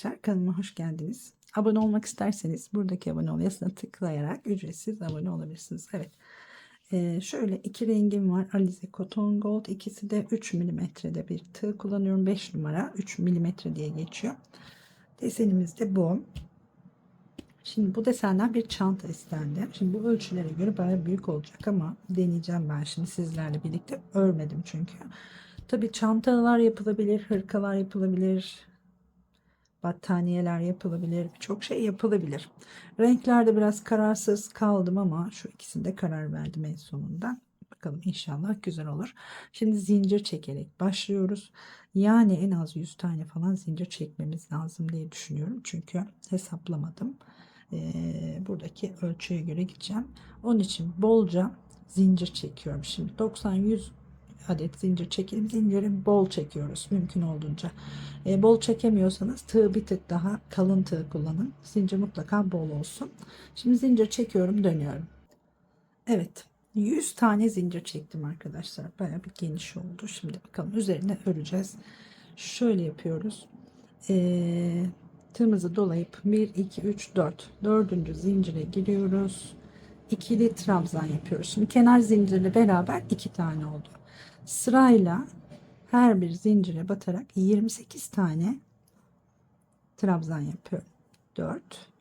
arkadaşlar, kanalıma hoş geldiniz. Abone olmak isterseniz buradaki abone ol yazısına tıklayarak ücretsiz abone olabilirsiniz. Evet. Şöyle iki rengim var. Alize Cotton Gold. İkisi de 3 milimetrede bir tığ kullanıyorum. 5 numara 3 milimetre diye geçiyor. Desenimiz de bu. Şimdi bu desenden bir çanta istendi. Şimdi bu ölçülere göre bayağı büyük olacak ama deneyeceğim ben şimdi sizlerle birlikte. Örmedim çünkü. Tabii çantalar yapılabilir, hırkalar yapılabilir, battaniyeler yapılabilir, birçok şey yapılabilir. Renklerde biraz kararsız kaldım ama şu ikisinde karar verdim en sonunda. Bakalım inşallah güzel olur. Şimdi zincir çekerek başlıyoruz. Yani en az 100 tane falan zincir çekmemiz lazım diye düşünüyorum. Çünkü hesaplamadım. Buradaki ölçüye göre gideceğim. Onun için bolca zincir çekiyorum. Şimdi 90-100 adet zincir çekelim. Zinciri bol çekiyoruz mümkün olduğunca. Bol çekemiyorsanız tığ bir tık daha kalın tığ kullanın. Zincir mutlaka bol olsun. Şimdi zincir çekiyorum, dönüyorum. Evet, 100 tane zincir çektim arkadaşlar. Baya bir geniş oldu. Şimdi bakalım üzerine öreceğiz. Şöyle yapıyoruz. Tığımızı dolayıp 1 2 3 4 dördüncü zincire giriyoruz. İkili trabzan yapıyoruz. Şimdi kenar zincirle beraber 2 tane oldu. Sırayla her bir zincire batarak 28 tane trabzan yapıyorum. 4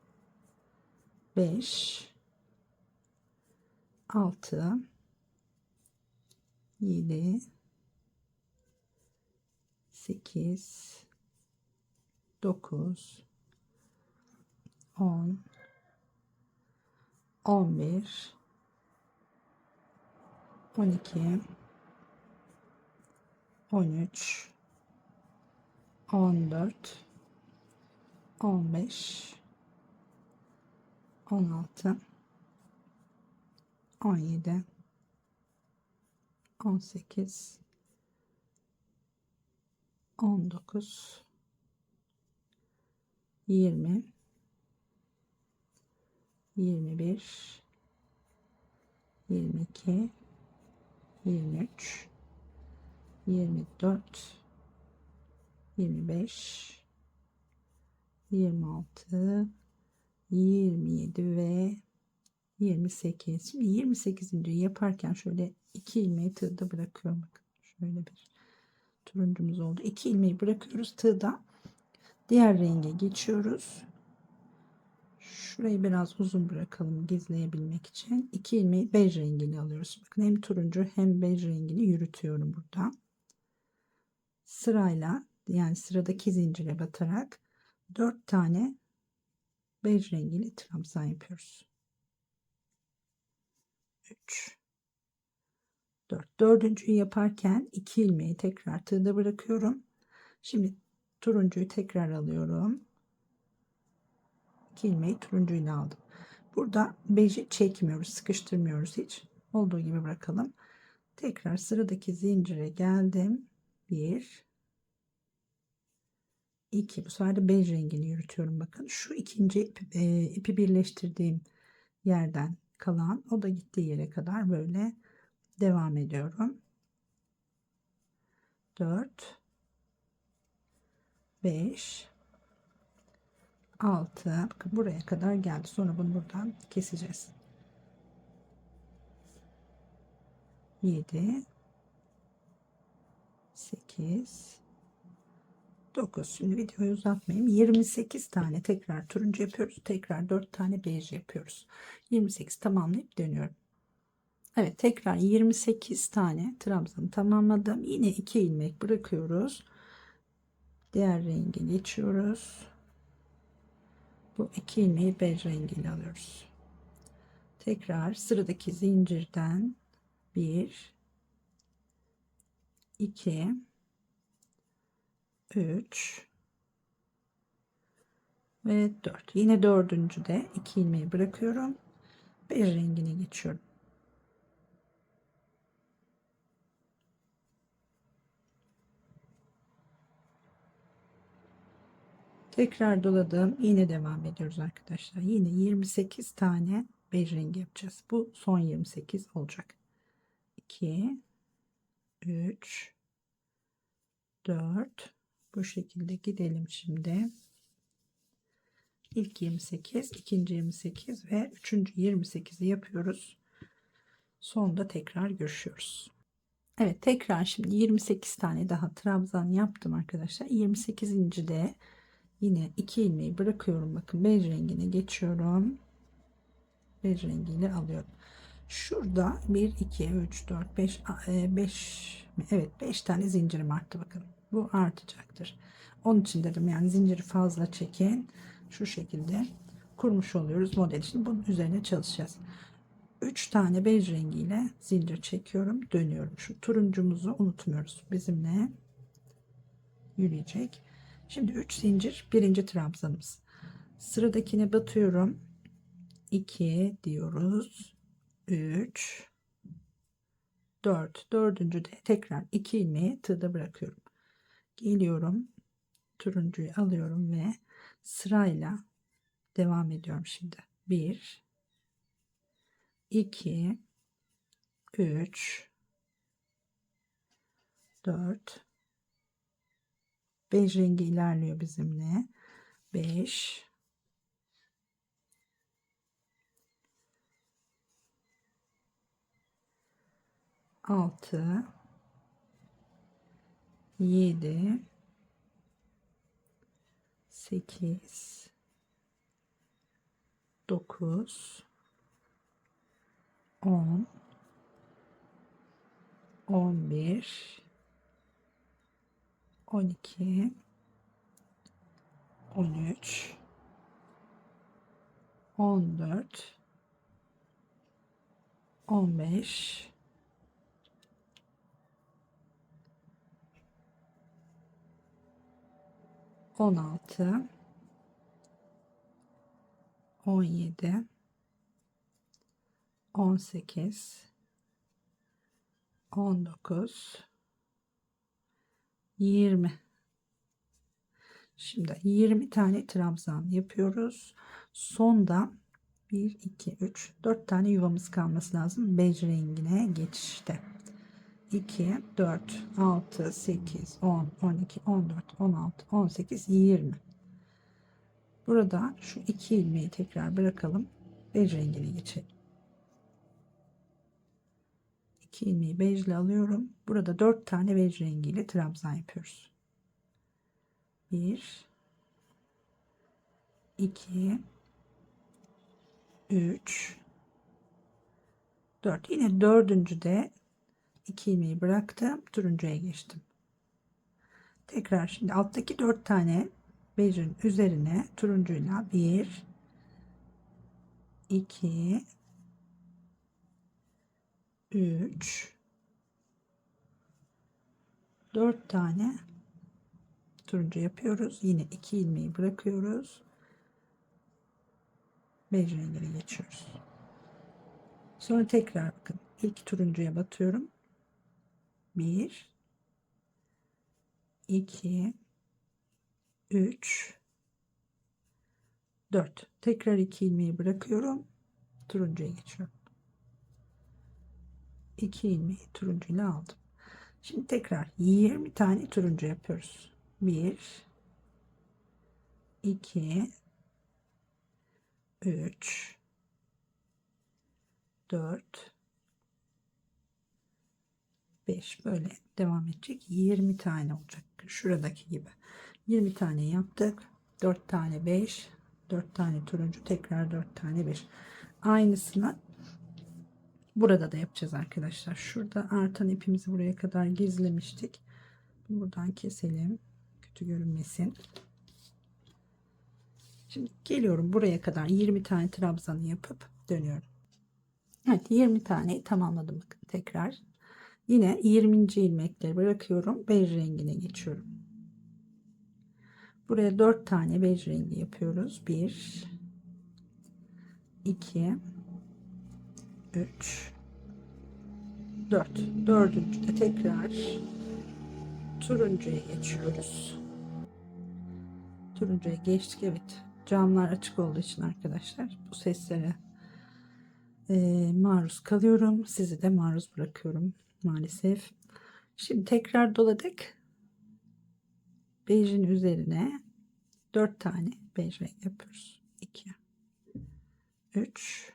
5 6 7 8 9 10 11 12 13 14 15 16 17 18 19 20 21 22 23 24 25 26 27 ve 28. Şimdi 28. yaparken şöyle 2 ilmeği tığda bırakıyorum. Bakın şöyle bir turuncumuz oldu. 2 ilmeği bırakıyoruz tığda. Diğer renge geçiyoruz. Şurayı biraz uzun bırakalım gizleyebilmek için. 2 ilmeği bej rengini alıyoruz. Bakın hem turuncu hem bej rengini yürütüyorum burada. Sırayla yani sıradaki zincire batarak 4 tane bej rengini trabzan yapıyoruz. 3 4. Dördüncüyü yaparken 2 ilmeği tekrar tığda bırakıyorum. Şimdi turuncuyu tekrar alıyorum. 2 ilmeği turuncuyla aldım. Burada beji çekmiyoruz, sıkıştırmıyoruz hiç. Olduğu gibi bırakalım. Tekrar sıradaki zincire geldim. 1 2. Bu sefer de bej rengini yürütüyorum. Bakın şu ikinci ipi birleştirdiğim yerden kalan, o da gittiği yere kadar böyle devam ediyorum. 4 5 6. Bakın buraya kadar geldi. Sonra bunu buradan keseceğiz. 7 8 9. Şimdi videoyu uzatmayayım. 28 tane tekrar turuncu yapıyoruz. Tekrar 4 tane bej yapıyoruz. 28 tamamlayıp dönüyorum. Evet, tekrar 28 tane trabzanı tamamladım. Yine 2 ilmek bırakıyoruz. Diğer renge geçiyoruz. Bu 2 ilmeği bej rengiyle alıyoruz. Tekrar sıradaki zincirden 1 2 3 ve 4. Yine dördüncü de 2 ilmeği bırakıyorum. Bej rengine geçiyorum. Tekrar doladım. Yine devam ediyoruz arkadaşlar. Yine 28 tane bej rengi yapacağız. Bu son 28 olacak. 2 3 4 bu şekilde gidelim şimdi. İlk 28, ikinci 28 ve üçüncü 28'i yapıyoruz. Sonda tekrar görüşüyoruz. Evet, tekrar şimdi 28 tane daha trabzan yaptım arkadaşlar. 28. de yine 2 ilmeği bırakıyorum. Bakın bej rengine geçiyorum. Bej rengiyle alıyorum. Şurada 1 2 3 4 5 5, evet 5 tane zincirim arttı, bakın. Bu artacaktır. Onun için dedim yani zinciri fazla çekin. Şu şekilde kurmuş oluyoruz model için. Bunun üzerine çalışacağız. 3 tane bej rengiyle zincir çekiyorum, dönüyorum. Şu turuncumuzu unutmuyoruz. Bizimle yürüyecek. Şimdi 3 zincir birinci trabzanımız. Sıradakine batıyorum. 2 diyoruz. 3 4. Dördüncü de tekrar 2 ilmeği tığda bırakıyorum. Geliyorum. Turuncuyu alıyorum ve sırayla devam ediyorum şimdi. 1 2 3 4 bej rengi ilerliyor bizimle. 5 6 7 8 9 10 11 12 13 14 15 16 17 18 19 20. Şimdi 20 tane trabzan yapıyoruz. Sonda 1 2 3 4 tane yuvamız kalması lazım bej rengine geçişte. 2 4 6 8 10 12 14 16 18 20. Burada şu 2 ilmeği tekrar bırakalım, bej rengine geçelim. 2 ilmeği bejle alıyorum. Burada 4 tane bej rengiyle trabzan yapıyoruz. 1 2 3 4. Yine dördüncü de 2 ilmeği bıraktım, turuncuya geçtim. Tekrar şimdi alttaki 4 tane bejin üzerine turuncuyla 1 2 3 4 tane turuncu yapıyoruz. Yine 2 ilmeği bırakıyoruz. Bej rengine geçiyoruz. Sonra tekrar bakın ilk turuncuya batıyorum. 1 2 3 4. Tekrar 2 ilmeği bırakıyorum. Turuncuya geçiyorum. 2 ilmeği turuncuyla aldım. Şimdi tekrar 20 tane turuncu yapıyoruz. 1 2 3 4 5, böyle devam edecek. 20 tane olacak. Şuradaki gibi. 20 tane yaptık. 4 tane 5, 4 tane turuncu, tekrar 4 tane 5. Aynısını burada da yapacağız arkadaşlar. Şurada artan ipimizi buraya kadar gizlemiştik. Buradan keselim. Kötü görünmesin. Şimdi geliyorum buraya kadar 20 tane trabzanı yapıp dönüyorum. Evet, 20 tane tamamladım. Bakın tekrar. Yine 20. ilmekleri bırakıyorum. Bej rengine geçiyorum. Buraya 4 tane bej rengi yapıyoruz. 1 2 3 4. Dördüncü de tekrar turuncuya geçiyoruz. Turuncuya geçtik. Evet. Camlar açık olduğu için arkadaşlar bu seslere maruz kalıyorum. Sizi de maruz bırakıyorum maalesef. Şimdi tekrar doladık. Bejin üzerine 4 tane bej renk yapıyoruz. 2, 3,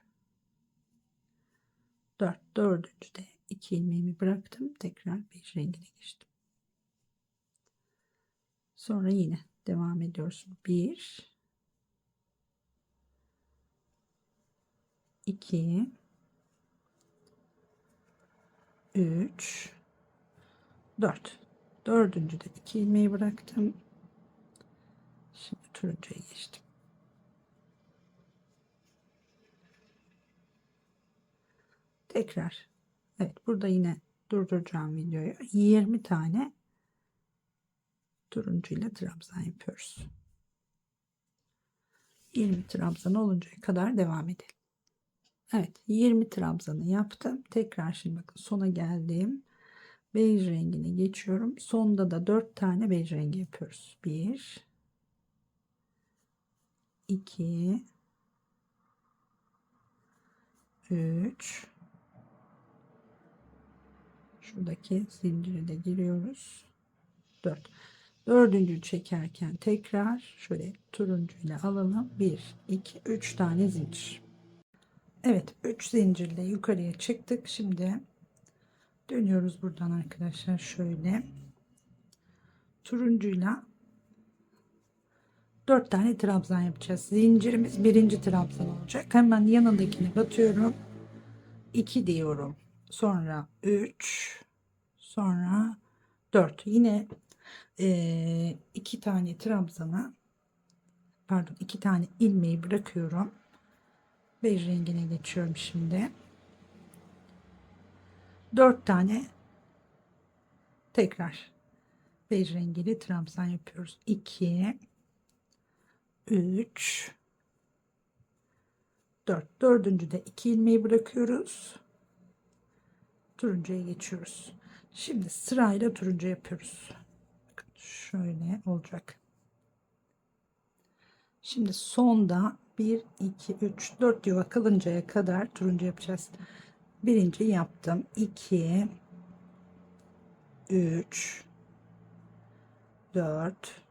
4. Dördüncüde 2 ilmeğimi bıraktım. Tekrar bej rengine geçtim. Sonra yine devam ediyoruz. 1, 2, 3, 4. Dördüncüde 2 ilmeği bıraktım. Şimdi turuncuya geçtim. Tekrar. Evet, burada yine durduracağım videoyu. 20 tane turuncuyla trabzan yapıyoruz. 20 trabzan oluncaya kadar devam edelim. Evet, 20 trabzanı yaptım. Tekrar şimdi bakın sona geldim. Bej rengine geçiyorum. Sonda da 4 tane bej rengi yapıyoruz. 1, 2, 3, şuradaki zincire de giriyoruz. 4. Dördüncü çekerken tekrar şöyle turuncu ile alalım. 1, 2, 3 tane zincir. Evet, 3 zincirle yukarıya çıktık. Şimdi dönüyoruz buradan arkadaşlar. Şöyle turuncuyla 4 tane trabzan yapacağız. Zincirimiz birinci trabzan olacak. Hemen yanındakine batıyorum. 2 diyorum. Sonra 3, sonra 4. Yine 2 tane trabzana, pardon, 2 tane ilmeği bırakıyorum. Bej rengine geçiyorum şimdi. 4 tane tekrar bej rengiyle trabzan yapıyoruz. 2, 3, 4. Dördüncüde 2 ilmeği bırakıyoruz. Turuncuya geçiyoruz. Şimdi sırayla turuncu yapıyoruz. Bakın şöyle olacak. Şimdi sonda 1, 2, 3, 4 yuva kalıncaya kadar turuncu yapacağız. Birinci yaptım. 2, 3, 4,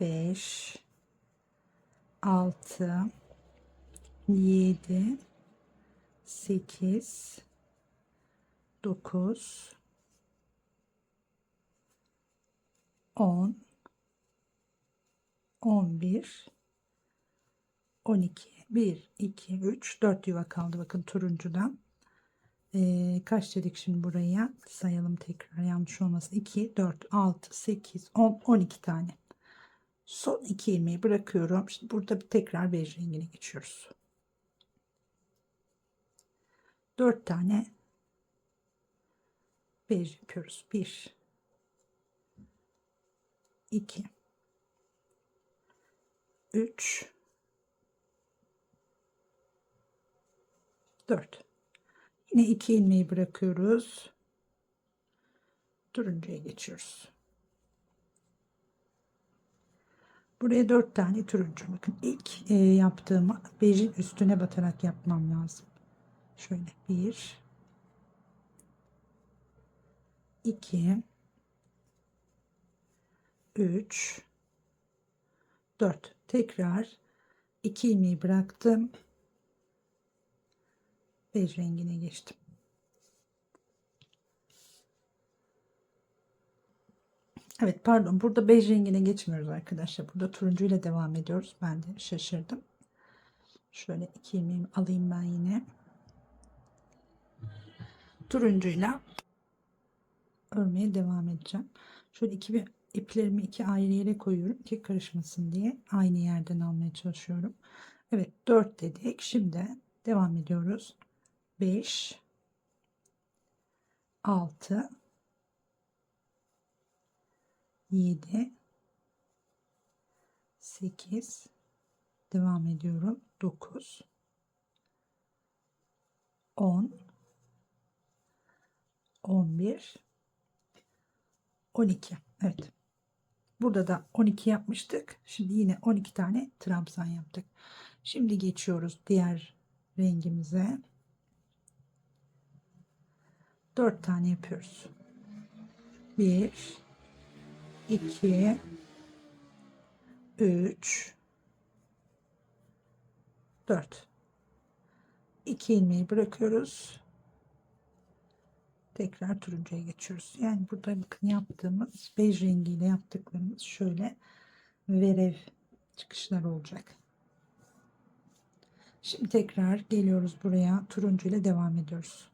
5, 6, 7, 8, 9, 10, 11, 12. 1, 2, 3, 4 yuva kaldı. Bakın turuncudan. Kaç dedik şimdi buraya? Sayalım tekrar, yanlış olmasın. 2, 4, 6, 8, 10, 12 tane. Son 2 ilmeği bırakıyorum. Şimdi burada bir tekrar bej rengine geçiyoruz. 4 tane bej yapıyoruz. 1, 2, 3, 4. Yine 2 ilmeği bırakıyoruz. Turuncuya geçiyoruz. Buraya 4 tane turuncu. Bakın ilk yaptığımı bejin üstüne batarak yapmam lazım. Şöyle 1, 2, 3, 4. Tekrar 2 ilmeği bıraktım. Bej rengine geçtim. Evet, pardon, burada bej rengine geçmiyoruz arkadaşlar. Burada turuncu ile devam ediyoruz. Ben de şaşırdım. Şöyle 2 ilmeğimi alayım ben yine. Turuncuyla örmeye devam edeceğim. Şöyle iplerimi 2 ayrı yere koyuyorum ki karışmasın diye. Aynı yerden almaya çalışıyorum. Evet, 4 dedik. Şimdi devam ediyoruz. 5, 6, 7, 8, devam ediyorum. 9, 10, 11, 12. Evet. Burada da 12 yapmıştık. Şimdi yine 12 tane trabzan yaptık. Şimdi geçiyoruz diğer rengimize. 4 tane yapıyoruz. 1, 2, 3, 4. 2 ilmeği bırakıyoruz. Tekrar turuncuya geçiyoruz. Yani burada bakın yaptığımız bej rengiyle yaptıklarımız şöyle verev çıkışlar olacak. Şimdi tekrar geliyoruz buraya. Turuncu ile devam ediyoruz.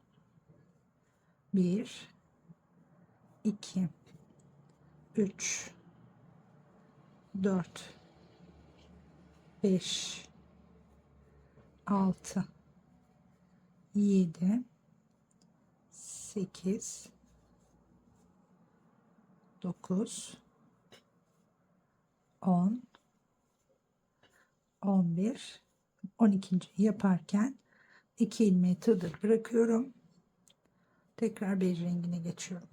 1, 2, 3, 4, 5, 6, 7, 8, 9, 10, 11, 12. yaparken 2 ilmeği tığdır bırakıyorum. Tekrar bej rengine geçiyorum.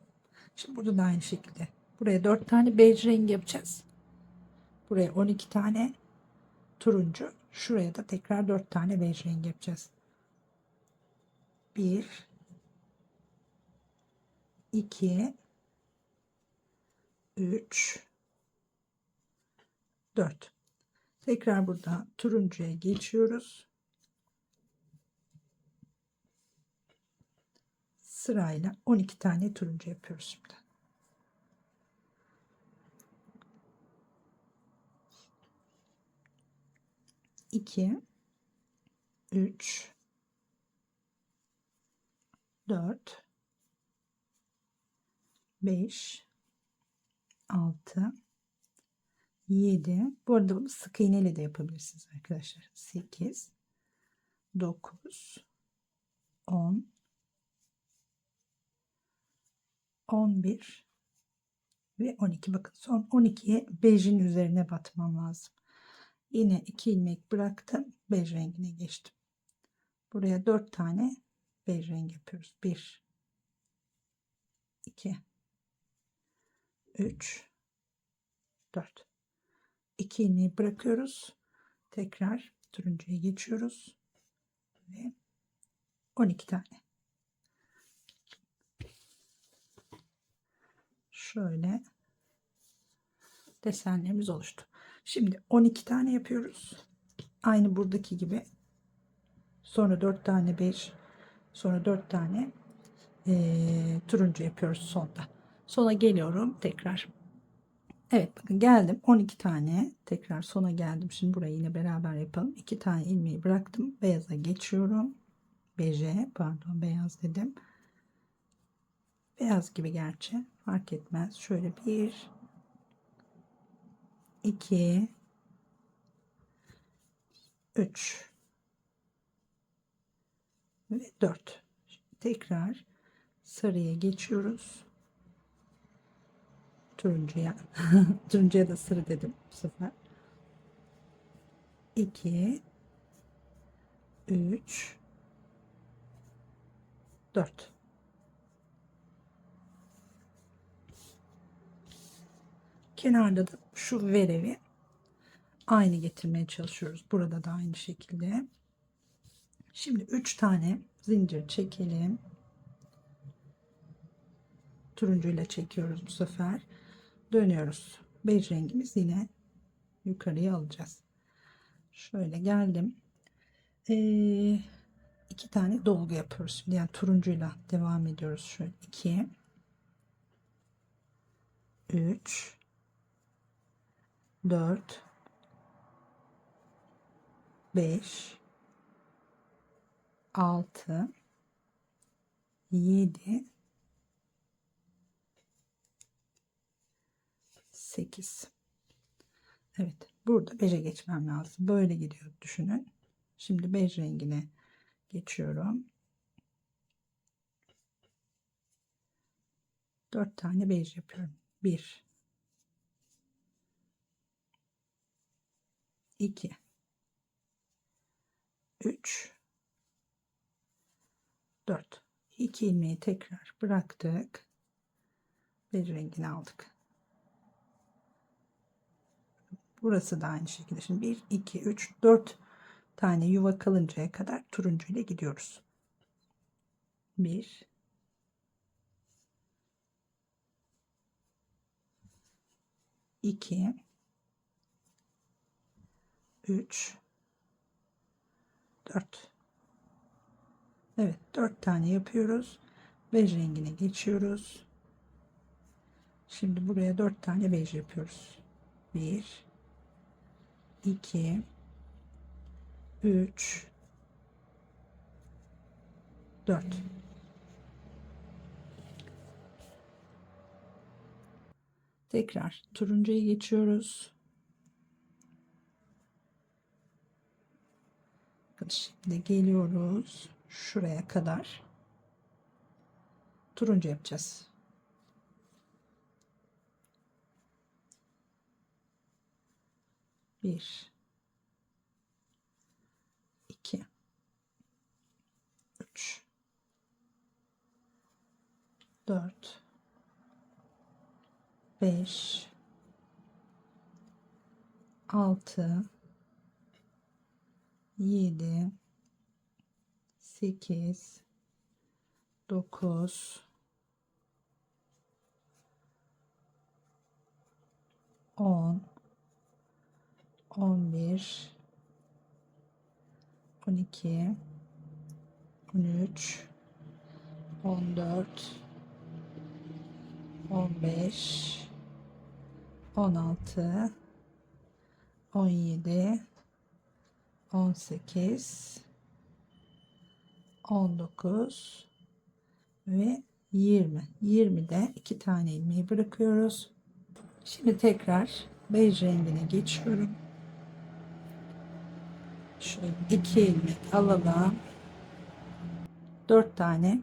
Şimdi burada da aynı şekilde. Buraya 4 tane bej rengi yapacağız. Buraya 12 tane turuncu. Şuraya da tekrar 4 tane bej rengi yapacağız. 1, 2, 3, 4. Tekrar burada turuncuya geçiyoruz. Sırayla 12 tane turuncu yapıyoruz şimdi. 2, 3, 4, 5, 6, 7. Bu arada bunu sık iğneyle de yapabilirsiniz arkadaşlar. 8, 9, 10, 11 ve 12. Bakın son 12'ye bejin üzerine batmam lazım. Yine 2 ilmek bıraktım. Bej rengine geçtim. Buraya 4 tane bej rengi yapıyoruz. 1, 2, 3, 4. 2 ilmeği bırakıyoruz. Tekrar turuncuya geçiyoruz. Ve 12 tane. Şöyle desenlerimiz oluştu. Şimdi 12 tane yapıyoruz. Aynı buradaki gibi. Sonra 4 tane bej, sonra 4 tane turuncu yapıyoruz sonda. Sona geliyorum tekrar. Evet bakın geldim 12 tane tekrar sona geldim. Şimdi burayı yine beraber yapalım. 2 tane ilmeği bıraktım. Beyaza geçiyorum. Beje pardon beyaz dedim. Beyaz gibi gerçi fark etmez. Şöyle 1, 2, 3 ve 4. Tekrar sarıya geçiyoruz. Turuncuya. Turuncuya da sarı dedim bu sefer. 2, 3, 4. Kenarda da şu verevi aynı getirmeye çalışıyoruz. Burada da aynı şekilde. Şimdi 3 tane zincir çekelim. Turuncuyla çekiyoruz bu sefer. Dönüyoruz. Bej rengimiz yine yukarıya alacağız. Şöyle geldim. 2 tane dolgu yapıyoruz. Şimdi yani turuncuyla devam ediyoruz. Şöyle 2, 3, 4, 5, 6, 7, 8. Evet, burada beje geçmem lazım. Böyle gidiyor düşünün. Şimdi bej rengine geçiyorum. 4 tane bej yapıyorum. 1, 2, 3, 4. 2 ilmeği tekrar bıraktık. Bej rengini aldık. Burası da aynı şekilde. Şimdi 1, 2, 3, 4 tane yuva kalıncaya kadar turuncu ile gidiyoruz. 1, 2, 3, 4. Evet, 4 tane yapıyoruz. Bej rengine geçiyoruz. Şimdi buraya 4 tane bej yapıyoruz. 1, 2, 3, 4. Tekrar turuncuya geçiyoruz. Şimdi geliyoruz şuraya kadar. Turuncu yapacağız. 1, 2, 3, 4, 5, 6, 7, 8, 9, 10, 11, 12, 13, 14, 15, 16, 17, 18, 19 ve 20. 20'de 2 tane ilmeği bırakıyoruz. Şimdi tekrar bej rengine geçiyorum. Şöyle 2 ilmek alalım. 4 tane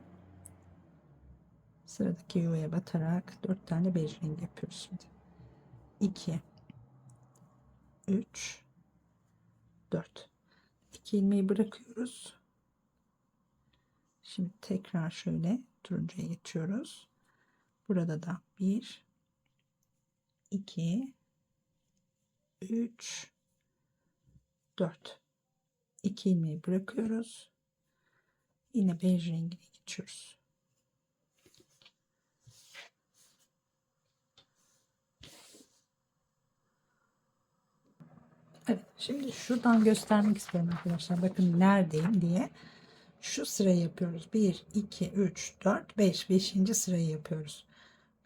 sıradaki yuvaya batarak 4 tane bej rengi yapıyoruz şimdi. 2, 3, 4. 2 ilmeği bırakıyoruz. Şimdi tekrar şöyle turuncuya geçiyoruz. Burada da 1, 2, 3, 4. 2 ilmeği bırakıyoruz. Yine bej rengine geçiyoruz. Evet, şimdi şuradan göstermek istiyorum arkadaşlar. Bakın neredeyim diye. Şu sırayı yapıyoruz. 1, 2, 3, 4, 5. 5. sırayı yapıyoruz.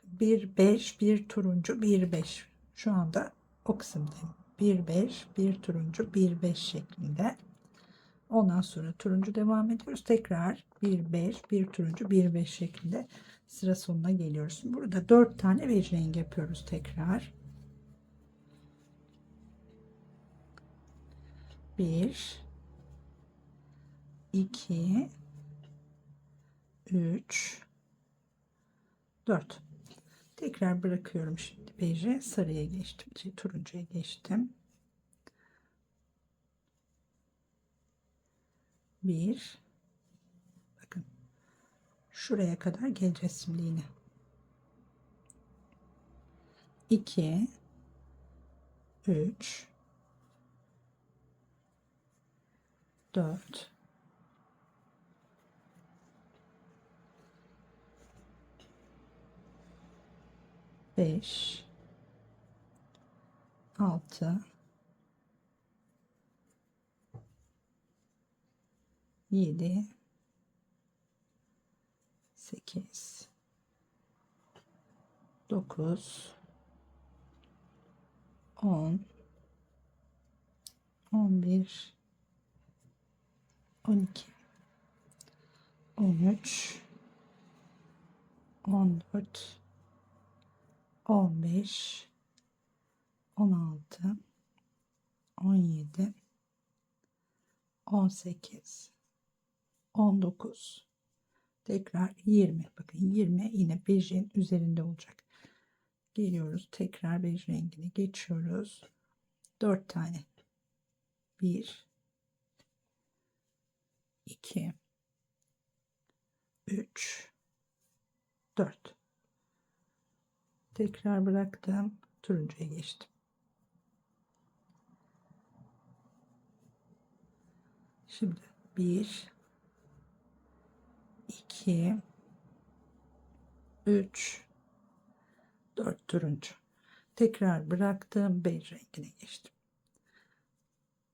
1, 5, 1 turuncu, 1, 5. Şu anda o kısımdayım. 1, 5, 1 turuncu, 1, 5 şeklinde. Ondan sonra turuncu devam ediyoruz. Tekrar 1, 5, 1 turuncu, 1, 5 şeklinde sıra sonuna geliyoruz. Burada 4 tane bej rengi yapıyoruz tekrar. 1, 2, 3, 4. Tekrar bırakıyorum şimdi beji. Sarıya geçtim. Turuncuya geçtim. 1, bakın şuraya kadar geleceğiz şimdi yine. 2, 3, 4, 5, 6, 7, 8, 9, 10, 11, 12, 13, 14, 15, 16, 17, 18, 19, tekrar 20. Bakın 20 yine bejin üzerinde olacak. Geliyoruz tekrar bej rengine geçiyoruz. 4 tane. 1, 2, 3, 4. Tekrar bıraktım. Turuncuya geçtim. Şimdi 1, 2, 3, 4 turuncu. Tekrar bıraktım. Bej rengine geçtim.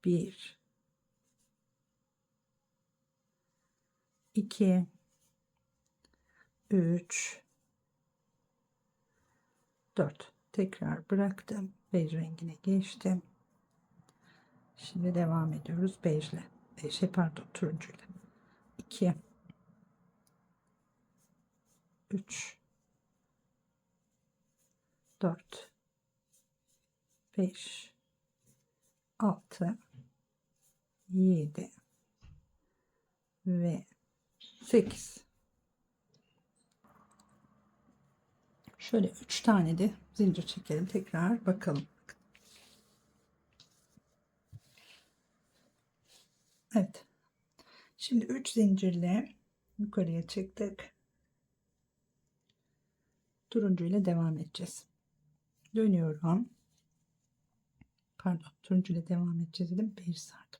1 2 3 4. Tekrar bıraktım. Bej rengine geçtim. Şimdi devam ediyoruz bejle. Pardon, turuncuyla. 2 3 4 5 6 7 ve 8. Şöyle 3 tane de zincir çekelim, tekrar bakalım. Evet. Şimdi 3 zincirle yukarıya çıktık. Turuncu ile devam edeceğiz. Dönüyorum. Pardon, turuncu ile devam edeceğiz dedim. Bir sardım.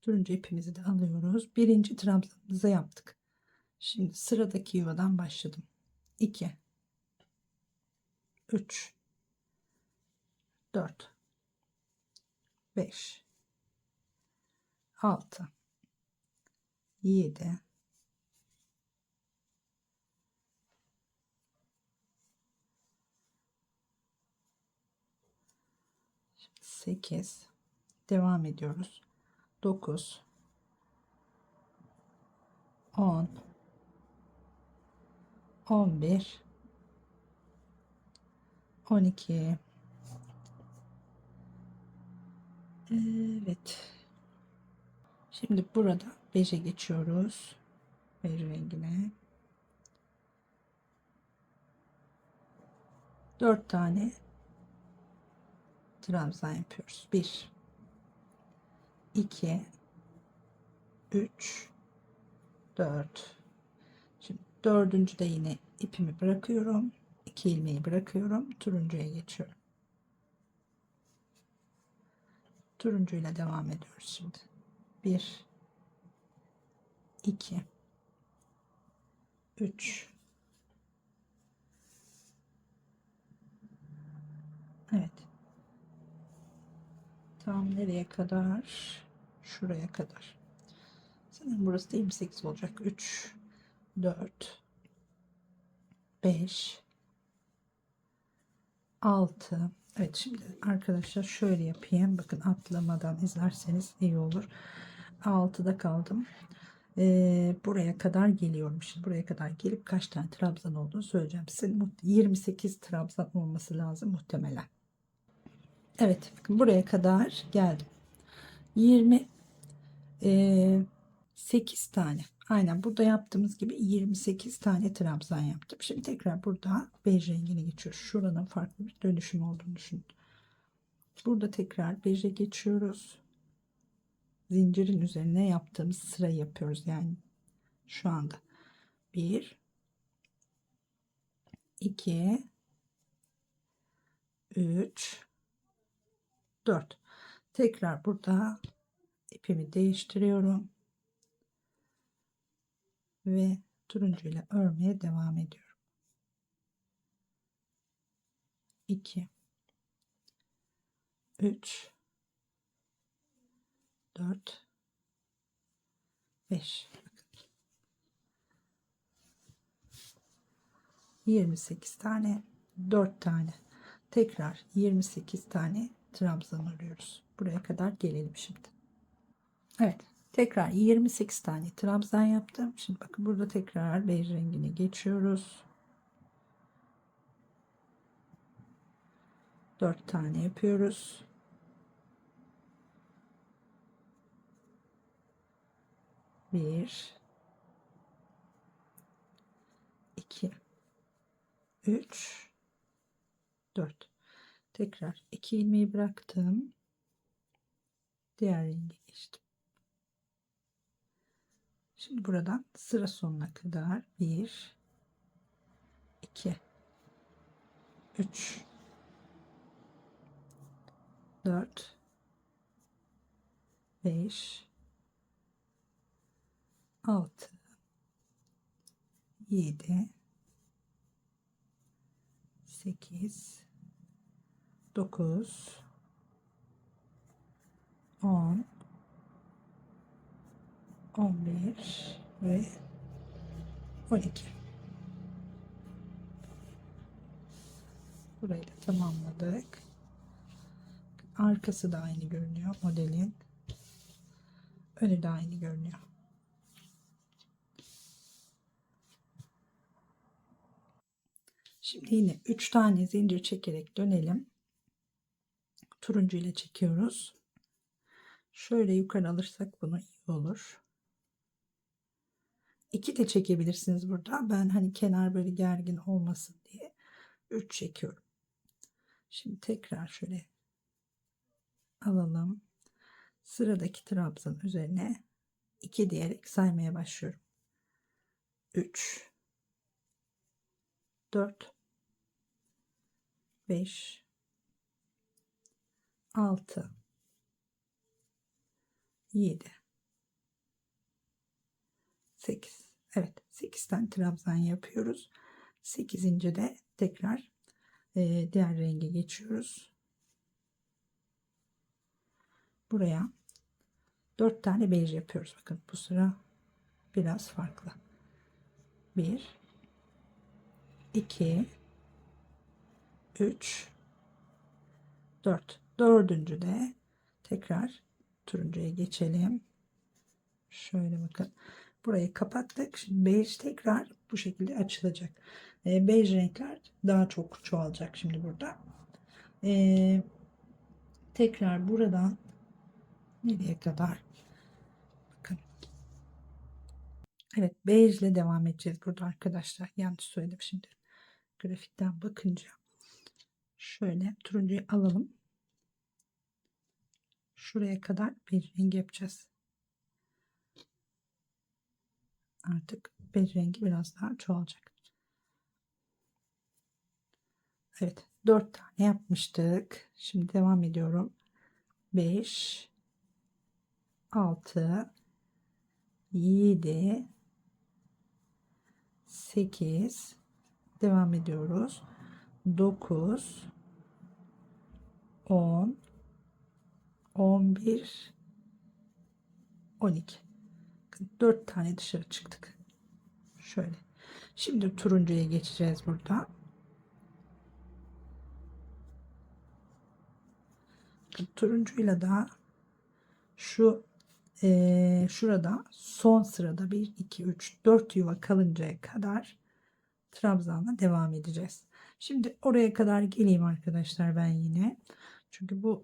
Turuncu ipimizi de alıyoruz. Birinci trabzanımızı yaptık. Şimdi sıradaki yuvadan başladım. 2 3 4 5 6 7 8, devam ediyoruz. 9 10 11 12. Evet. Şimdi burada beje geçiyoruz. Bej rengine. 4 tane trabzan yapıyoruz. 1 2 3 4. Şimdi dördüncüde yine ipimi bırakıyorum. 2 ilmeği bırakıyorum. Turuncuya geçiyorum. Turuncuyla devam ediyoruz şimdi. 1 2 3. Evet. Tam nereye kadar? Şuraya kadar. Sanırım burası da 28 olacak. 3 4 5 6. Evet, şimdi arkadaşlar şöyle yapayım. Bakın, atlamadan izlerseniz iyi olur. 6'da kaldım. Buraya kadar geliyorum. Şimdi buraya kadar gelip kaç tane trabzan olduğunu söyleyeceğim size. 28 trabzan olması lazım muhtemelen. Evet, bakın buraya kadar geldim. 28 tane. Aynen burada yaptığımız gibi 28 tane trabzan yaptım. Şimdi tekrar burada bej rengine geçiyoruz. Şuranın farklı bir dönüşüm olduğunu düşünün. Burada tekrar beje geçiyoruz. Zincirin üzerine yaptığımız sırayı yapıyoruz. Yani şu anda 1 2 3 4. Tekrar burada ipimi değiştiriyorum ve turuncu ile örmeye devam ediyorum. 2 3 4 5. 28 tane, 4 tane, tekrar 28 tane trabzan örüyoruz. Buraya kadar gelelim şimdi. Evet, tekrar 28 tane trabzan yaptım. Şimdi bakın, burada tekrar bej rengine geçiyoruz. 4 tane yapıyoruz. 1 2 3 4. Tekrar 2 ilmeği bıraktım. Diğer renge geçtim. Şimdi buradan sıra sonuna kadar 1 2 3 4 5 6 7 8 9 10, 11 ve 12. Burayı da tamamladık. Arkası da aynı görünüyor modelin. Önü de aynı görünüyor. Şimdi yine 3 tane zincir çekerek dönelim. Turuncu ile çekiyoruz. Şöyle yukarı alırsak bunu iyi olur. 2 de çekebilirsiniz burada. Ben hani kenar böyle gergin olmasın diye 3 çekiyorum. Şimdi tekrar şöyle alalım. Sıradaki trabzanın üzerine 2 diyerek saymaya başlıyorum. 3, 4, 5, 6, 7, 8. Evet, 8 tane trabzan yapıyoruz. 8. de tekrar diğer renge geçiyoruz. Buraya 4 tane bej yapıyoruz. Bakın bu sıra biraz farklı. 1, 2, 3, 4. Dördüncü de tekrar turuncuya geçelim. Şöyle bakın. Burayı kapattık. Şimdi bej tekrar bu şekilde açılacak. Bej renkler daha çok çoğalacak şimdi burada. Tekrar buradan nereye kadar? Bakın. Evet, bej ile devam edeceğiz burada arkadaşlar. Yanlış söyledim şimdi. Grafikten bakınca. Şöyle turuncuyu alalım. Şuraya kadar bir rengi yapacağız. Artık bej rengi biraz daha çoğalacak. Evet, 4 tane yapmıştık. Şimdi devam ediyorum. 5, 6, 7, 8, devam ediyoruz. 9, 10, 11, 12. 4 tane dışarı çıktık. Şöyle. Şimdi turuncuya geçeceğiz burada. Turuncuyla da şu şurada son sırada 1, 2, 3, 4 yuva kalıncaya kadar trabzanla devam edeceğiz. Şimdi oraya kadar geleyim arkadaşlar ben yine. Çünkü bu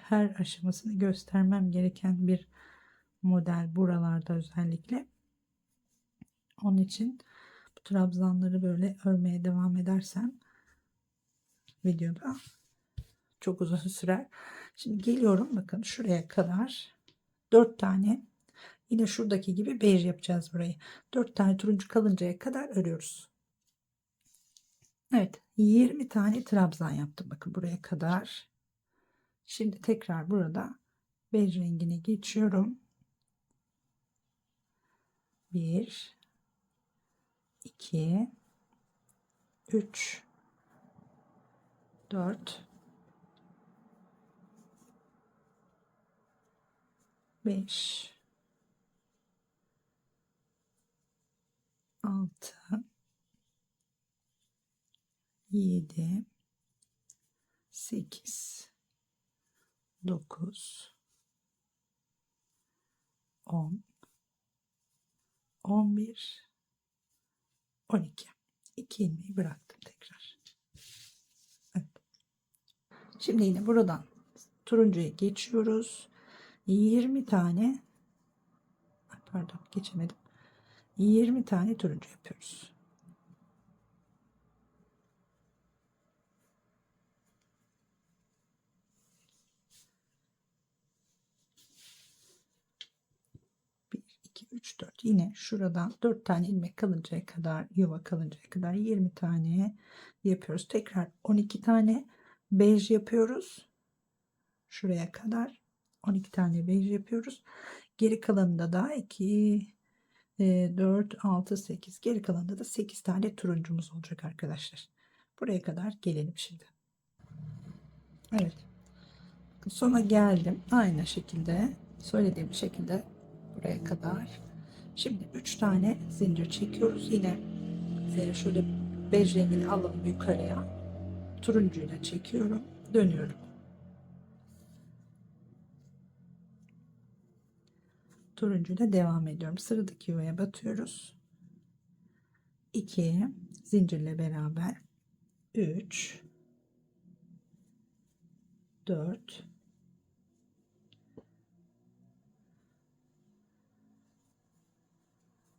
her aşamasını göstermem gereken bir model buralarda özellikle. Onun için bu trabzanları böyle örmeye devam edersem videoda çok uzun sürer. Şimdi geliyorum bakın şuraya kadar 4 tane yine şuradaki gibi bej yapacağız burayı. 4 tane turuncu kalıncaya kadar örüyoruz. Evet, 20 tane trabzan yaptım bakın buraya kadar. Şimdi tekrar burada bej rengine geçiyorum. 1, 2, 3, 4, 5, 6, 7, 8, 9, 10, 11, 12. 2 ilmeği bıraktım tekrar. Evet. Şimdi yine buradan turuncuya geçiyoruz. 20 tane pardon geçemedim. 20 tane turuncu yapıyoruz. Bir, iki, üç, dört. Yine şuradan 4 tane ilmek kalıncaya kadar, yuva kalıncaya kadar 20 tane yapıyoruz. Tekrar 12 tane bej yapıyoruz. Şuraya kadar 12 tane bej yapıyoruz. Geri kalanında da 2, 4, 6, 8. Geri kalanında da 8 tane turuncumuz olacak arkadaşlar. Buraya kadar gelelim şimdi. Evet. Sona geldim. Aynı şekilde söylediğim şekilde buraya kadar. Şimdi 3 tane zincir çekiyoruz. Yine şöyle bej rengini alalım yukarıya. Turuncuyla çekiyorum. Dönüyorum. Turuncuyla devam ediyorum. Sıradaki yuvaya batıyoruz. 2 zincirle beraber 3 4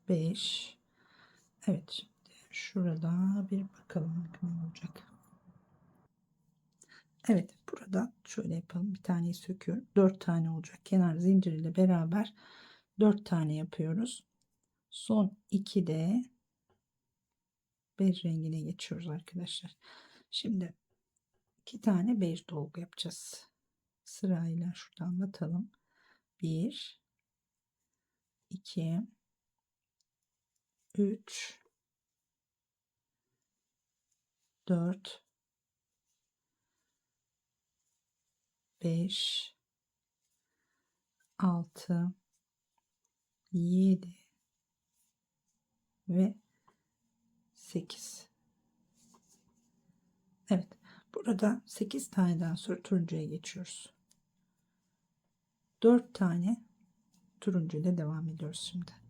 5. Evet, şimdi şurada bir bakalım ne olacak. Evet, burada şöyle yapalım. Bir taneyi söküyorum. 4 tane olacak. Kenar zincir ile beraber 4 tane yapıyoruz. Son 2 de bej rengine geçiyoruz arkadaşlar. Şimdi 2 tane bej dolgu yapacağız. Sırayla şuradan batalım. 1 2 3 4 5 6 7 ve 8. Evet. Burada 8 taneden sonra turuncuya geçiyoruz. 4 tane turuncu ile devam ediyoruz şimdi.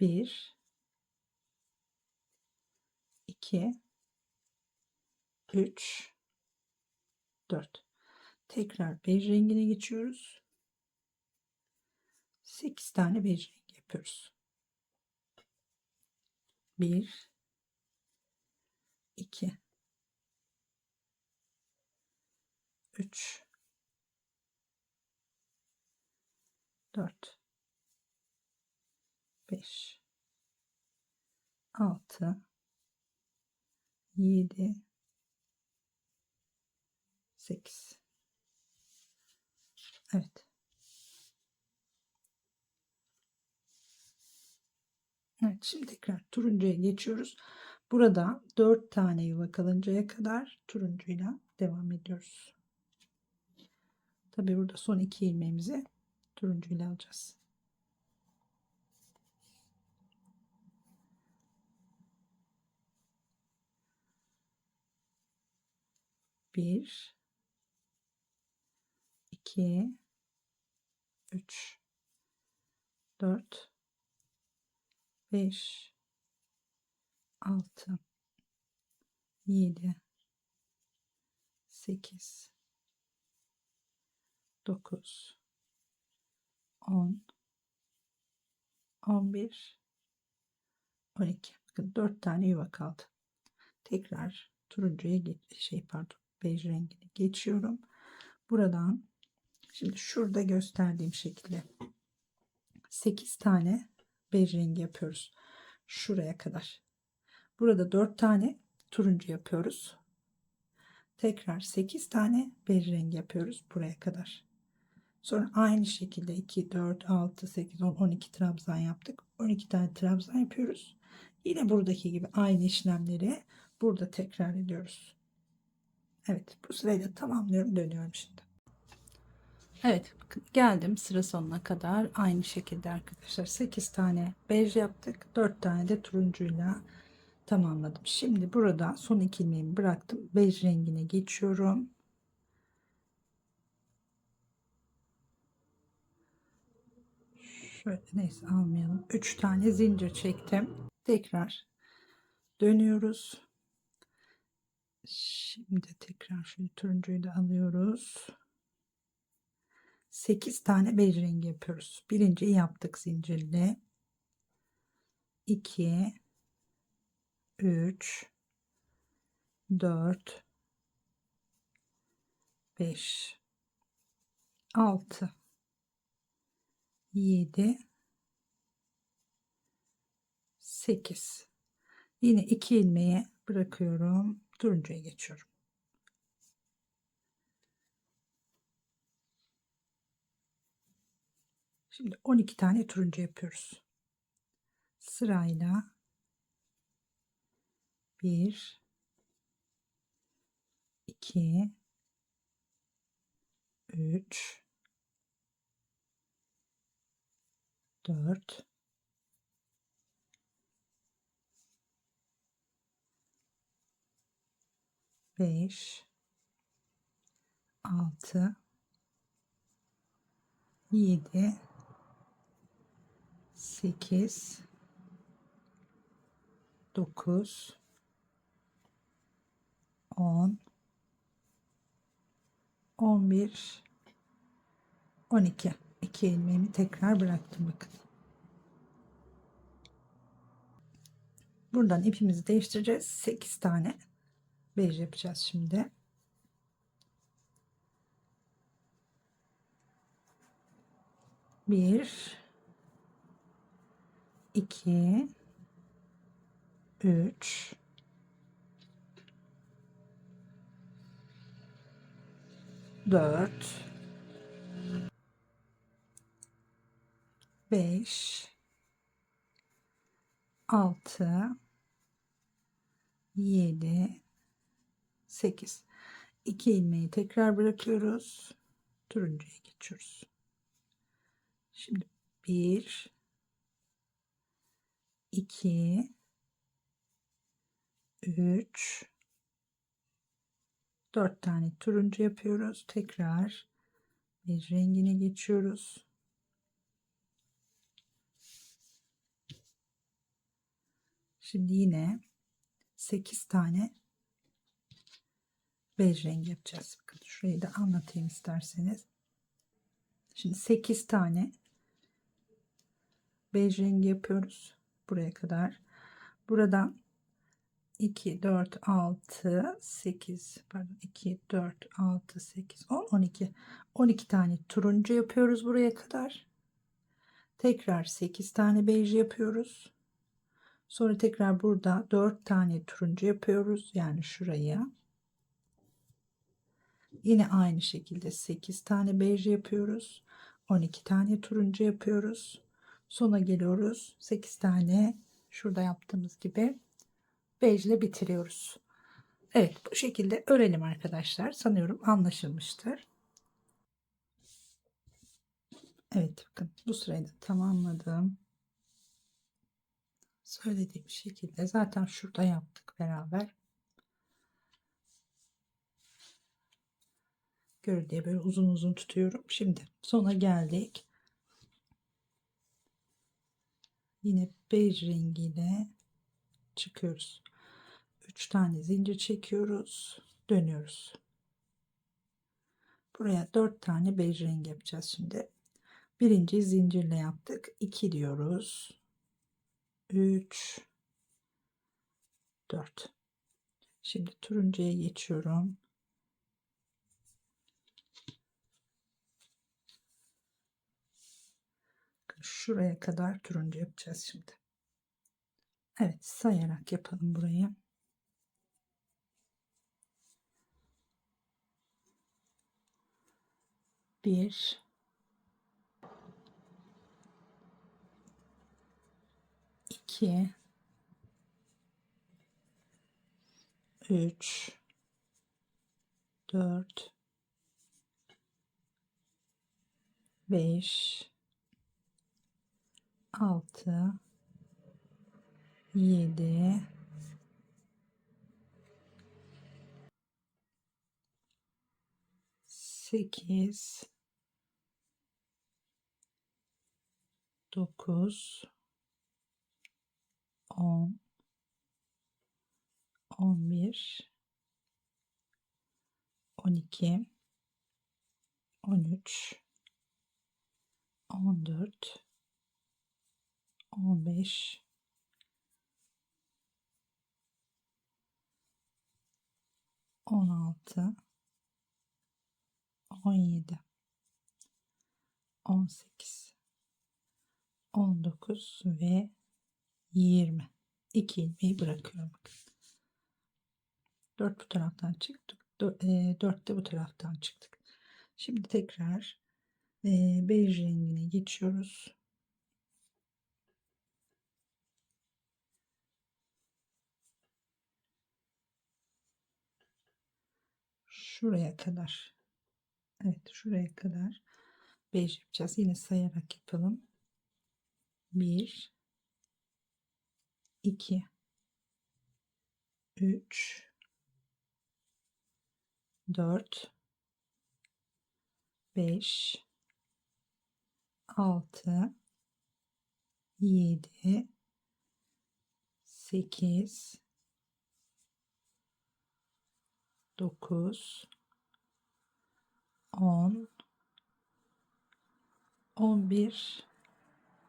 1 2 3 4. Tekrar bej rengine geçiyoruz. 8 tane bej rengi yapıyoruz. 1 2 3 4 5 6 7 8. Evet. Evet, şimdi tekrar turuncuya geçiyoruz. Burada 4 tane yuva kalıncaya kadar turuncuyla devam ediyoruz. Tabi burada son 2 ilmeğimizi turuncuyla alacağız. Bir, 2, 3, 4, 5, 6, 7, 8, 9, 10, 11, 12. Bakın 4 tane yuva kaldı. Tekrar turuncuya bej rengini geçiyorum. Buradan şimdi şurada gösterdiğim şekilde 8 tane bej rengi yapıyoruz. Şuraya kadar. Burada 4 tane turuncu yapıyoruz. Tekrar 8 tane bej rengi yapıyoruz buraya kadar. Sonra aynı şekilde 2, 4, 6, 8, 10, 12 trabzan yaptık. 12 tane trabzan yapıyoruz. Yine buradaki gibi aynı işlemleri burada tekrar ediyoruz. Evet, bu sırayı da tamamlıyorum. Dönüyorum şimdi. Evet, bakın geldim sıra sonuna kadar. Aynı şekilde arkadaşlar 8 tane bej yaptık. 4 tane de turuncuyla tamamladım. Şimdi burada son 2 ilmeğimi bıraktım. Bej rengine geçiyorum. Şöyle neyse almayalım. 3 tane zincir çektim. Tekrar dönüyoruz. Şimdi tekrar şöyle turuncuyu da alıyoruz. 8 tane bej rengi yapıyoruz. Birinciyi yaptık zincirle. 2 3 4 5 6 7 8. Yine 2 ilmeği bırakıyorum. Turuncuya geçiyorum. Şimdi 12 tane turuncu yapıyoruz. Sırayla 1 2 3 4 5 6 7 8 9 10 11 12. 2 ilmeğimi tekrar bıraktım, bakın. Buradan ipimizi değiştireceğiz. 8 tane bej yapacağız şimdi. Bir, iki, üç, dört, beş, altı, yedi, 8. 2 ilmeği tekrar bırakıyoruz. Turuncuya geçiyoruz. Şimdi 1 2 3 4 tane turuncu yapıyoruz. Tekrar bir rengine geçiyoruz. Şimdi yine 8 tane bej rengi yapacağız. Bakın şurayı da anlatayım isterseniz. Şimdi 8 tane bej rengi yapıyoruz buraya kadar. Buradan 2 4 6 8, pardon, 2 4 6 8 10 12 12 tane turuncu yapıyoruz buraya kadar. Tekrar 8 tane bej yapıyoruz. Sonra tekrar burada 4 tane turuncu yapıyoruz, yani şuraya. Yine aynı şekilde 8 tane bej yapıyoruz. 12 tane turuncu yapıyoruz. Sona geliyoruz. 8 tane şurada yaptığımız gibi bejle bitiriyoruz. Evet, bu şekilde örelim arkadaşlar. Sanıyorum anlaşılmıştır. Evet, bakın bu sırayı da tamamladım. Söylediğim şekilde zaten şurada yaptık beraber. Gör diye böyle uzun uzun tutuyorum. Şimdi sona geldik. Yine bej rengiyle çıkıyoruz. 3 tane zincir çekiyoruz. Dönüyoruz. Buraya 4 tane bej rengi yapacağız şimdi. Birinci zincirle yaptık. 2 diyoruz. 3 4. Şimdi turuncuya geçiyorum. Şuraya kadar turuncu yapacağız şimdi. Evet, sayarak yapalım burayı. Bir, iki, üç, dört, beş, altı, yedi, 8, 9, 10, 11, 12, 13, 14, 15, 16, 17, 18, 19 ve 20. 2 ilmeği bırakıyorum. 4 bu taraftan çıktık. 4 de bu taraftan çıktık. Şimdi tekrar bej rengine geçiyoruz. şuraya kadar. Evet, şuraya kadar bej yapacağız. Yine sayarak yapalım. 1 2 3 4 5 6 7 8 9 10 11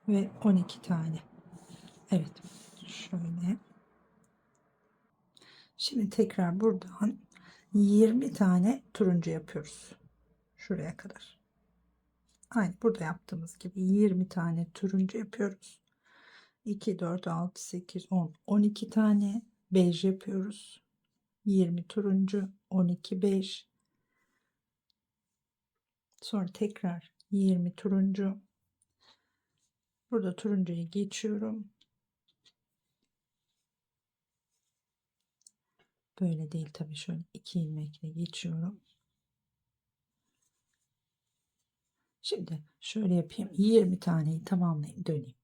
ve 12 tane. Evet, şöyle. Şimdi tekrar buradan 20 tane turuncu yapıyoruz. Şuraya kadar. Aynı burada yaptığımız gibi 20 tane turuncu yapıyoruz. 2, 4, 6, 8, 10, 12 tane bej yapıyoruz. 20 turuncu, 12 bej. Sonra tekrar 20 turuncu. Burada turuncuyu geçiyorum. Böyle değil tabii, şöyle 2 ilmekle geçiyorum. Şimdi şöyle yapayım. 20 taneyi tamamlayayım, döneyim.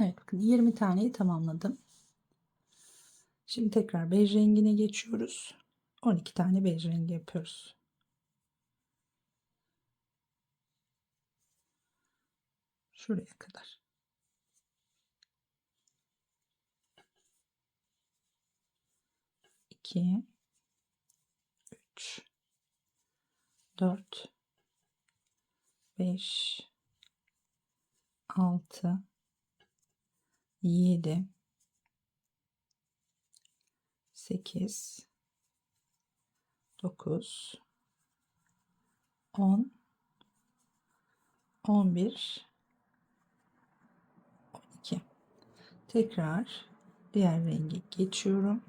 Evet, bakın 20 taneyi tamamladım. Şimdi tekrar bej rengine geçiyoruz. 12 tane bej rengi yapıyoruz. Şuraya kadar. 2 3 4 5 6 7 8 9 10 11 12. Tekrar diğer rengi geçiyorum.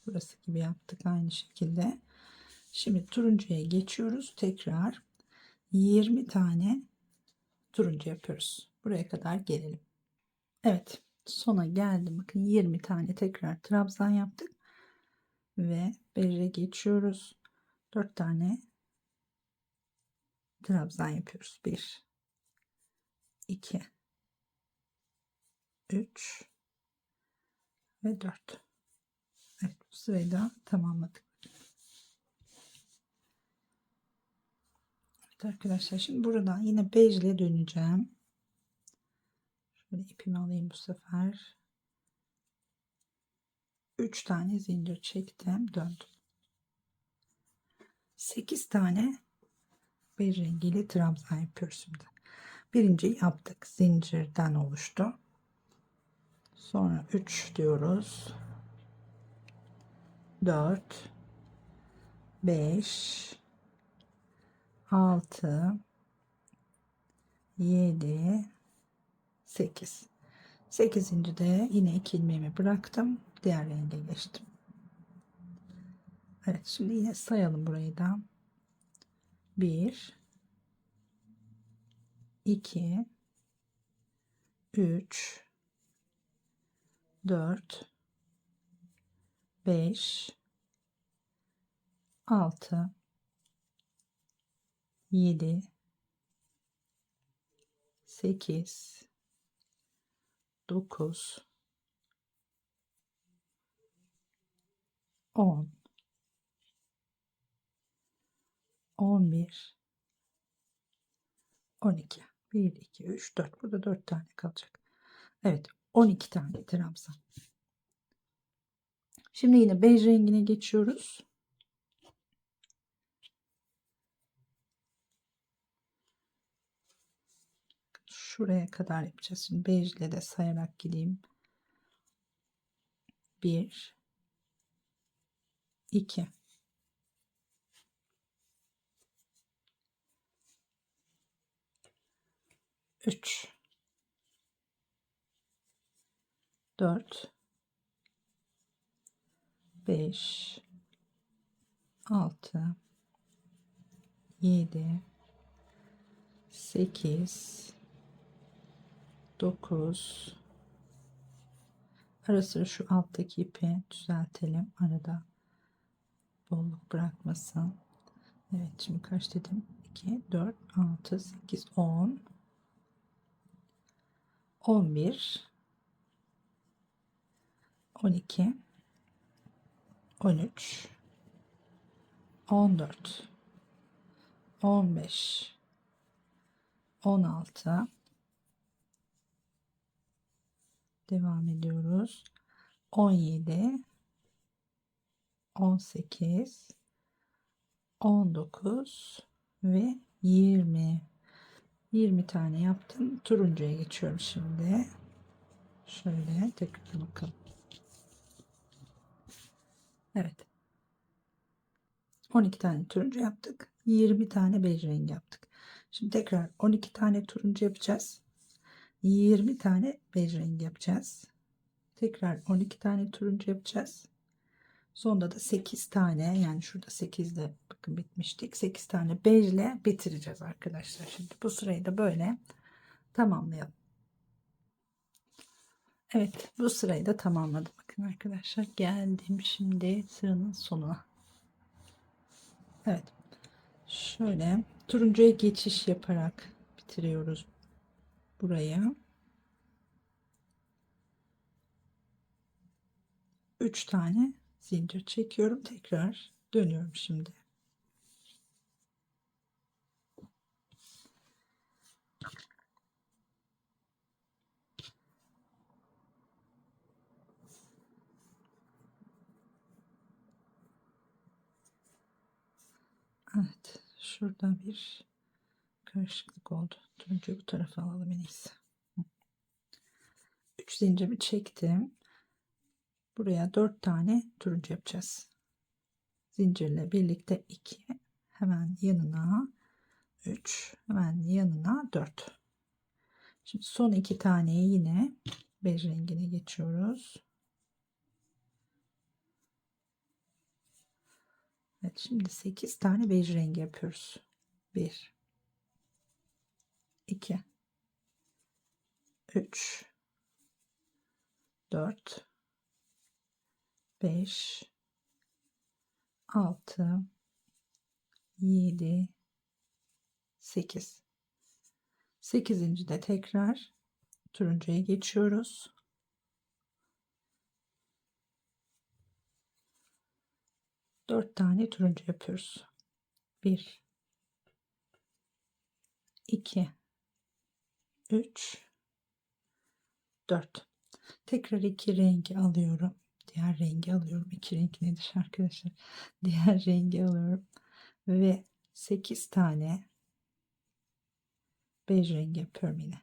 Burası gibi yaptık aynı şekilde. Şimdi turuncuya geçiyoruz. Tekrar 20 tane turuncu yapıyoruz. Buraya kadar gelelim. Evet, sona geldim. Bakın 20 tane tekrar trabzan yaptık ve beje geçiyoruz. 4 tane trabzan yapıyoruz. 1 2 3 ve 4. Evet, bu sırayı da tamamladık. Evet arkadaşlar, şimdi buradan yine bejle döneceğim. Şöyle ipimi alayım bu sefer. 3 tane zincir çektim, döndüm. 8 tane bej rengiyle trabzan yapıyoruz şimdi. Birinciyi yaptık, zincirden oluştu. Sonra 3 diyoruz. 4 5 6 7 8. 8. de yine 2 ilmeğimi bıraktım. Diğer renge geçtim. Evet, şimdi yine sayalım burayı da. 1 2 3 4 5 6 7 8 9 10 11 12. 1 2 3 4. Burada 4 tane kalacak. Evet, 12 tane trabzan. Şimdi yine bej rengine geçiyoruz. Şuraya kadar yapacağız. Şimdi bejle de sayarak gideyim. 1 2 3 4 5 6 7 8 9 Ara sıra şu alttaki ipi düzeltelim. Arada bolluk bırakmasın. Evet, şimdi kaç dedim? 2, 4, 6, 8, 10, 11, 12, 13, 14, 15, 16, devam ediyoruz. 17, 18, 19 ve 20. 20 tane yaptım. Turuncuya geçiyorum şimdi. Şöyle tekrar bakalım. Evet. 12 tane turuncu yaptık. 20 tane bej rengi yaptık. Şimdi tekrar 12 tane turuncu yapacağız. 20 tane bej rengi yapacağız. Tekrar 12 tane turuncu yapacağız. Sonunda da 8 tane, yani şurada 8 de bakın bitmiştik. 8 tane bejle bitireceğiz arkadaşlar. Şimdi bu sırayı da böyle tamamlayalım. Evet, bu sırayı da tamamladım. Bakın arkadaşlar, geldim şimdi sıranın sonuna. Evet. Şöyle turuncuya geçiş yaparak bitiriyoruz burayı. 3 tane zincir çekiyorum. Tekrar dönüyorum şimdi. Evet. Şurada bir karışıklık oldu. Turuncuyu bu tarafa alalım en iyisi. 3 zincirimi çektim. Buraya 4 tane turuncu yapacağız. Zincirle birlikte 2, hemen yanına 3, hemen yanına 4. Şimdi son 2 taneyi yine bej rengine geçiyoruz. Evet, şimdi 8 tane bej rengi yapıyoruz. 1, 2, 3, 4, 5, 6, 7, 8. 8. de tekrar turuncuya geçiyoruz. 4 tane turuncu yapıyoruz. 1, 2, 3, 4. Tekrar 2 rengi alıyorum. Diğer rengi alıyorum. 2 renk nedir arkadaşlar? Diğer rengi alıyorum. Ve 8 tane bej rengi yapıyorum yine.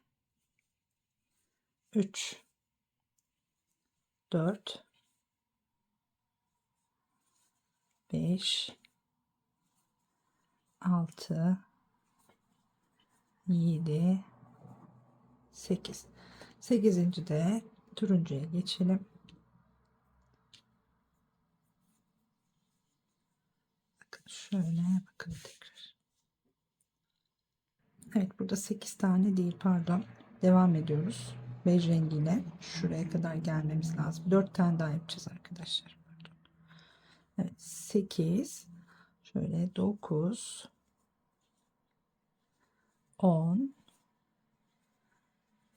3, 4, 5, 6, 7, 8. 8. de turuncuya geçelim. Bakın şöyle, bakın tekrar. Evet, burada 8 tane değil, pardon. Devam ediyoruz. Bej rengiyle şuraya kadar gelmemiz lazım. 4 tane daha yapacağız arkadaşlar. Pardon. Evet, 8. Şöyle 9, 10,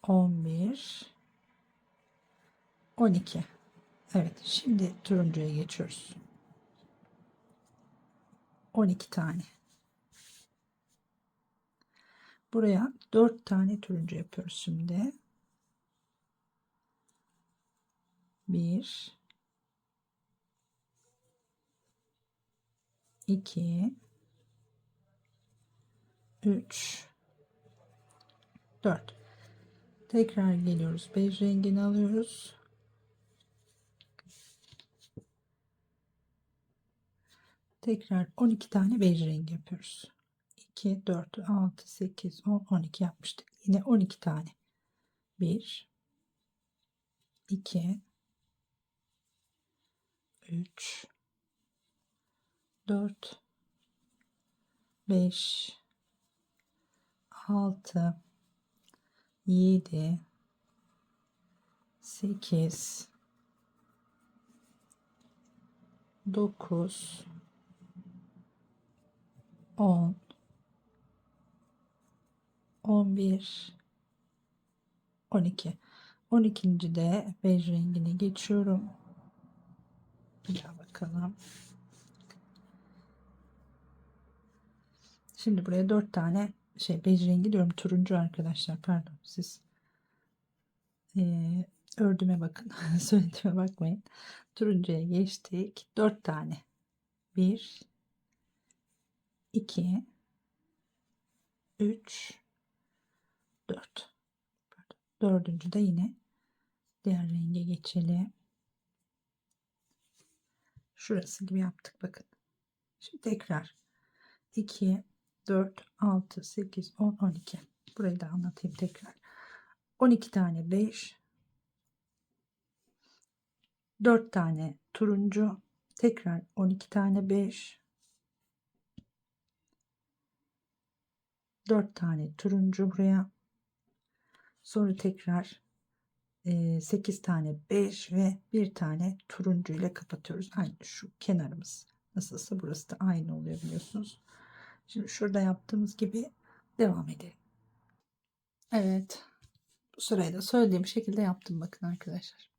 11, 12. Evet, şimdi turuncuya geçiyoruz. 12 tane. Buraya 4 tane turuncu yapıyoruz şimdi. 1, 2, 3, 4. Tekrar geliyoruz. Bej rengini alıyoruz. Tekrar 12 tane bej rengi yapıyoruz. 2, 4, 6, 8, 10, 12 yapmıştık. Yine 12 tane. 1, 2, 3, 4, 5, 6, 7, 8, 9, 10, 11, 12. 12. de bej rengine geçiyorum. Bir daha bakalım. Şimdi buraya 4 tane bej rengi diyorum, turuncu arkadaşlar, pardon, siz ördüme bakın. Söylediğime bakmayın. Turuncuya geçtik. 4 tane. 1, 2, 3, 4. Dördüncü de yine diğer renge geçelim. Şurası gibi yaptık bakın. Şimdi tekrar 2, 4, 6, 8, 10, 12. Burayı da anlatayım tekrar. 12 tane 5, 4 tane turuncu, tekrar 12 tane 5, 4 tane turuncu buraya, sonra tekrar 8 tane 5 ve bir tane turuncu ile kapatıyoruz. Aynı şu kenarımız nasılsa burası da aynı oluyor biliyorsunuz. Şimdi şurada yaptığımız gibi devam edelim. Evet, bu sırayı da söylediğim şekilde yaptım bakın arkadaşlar.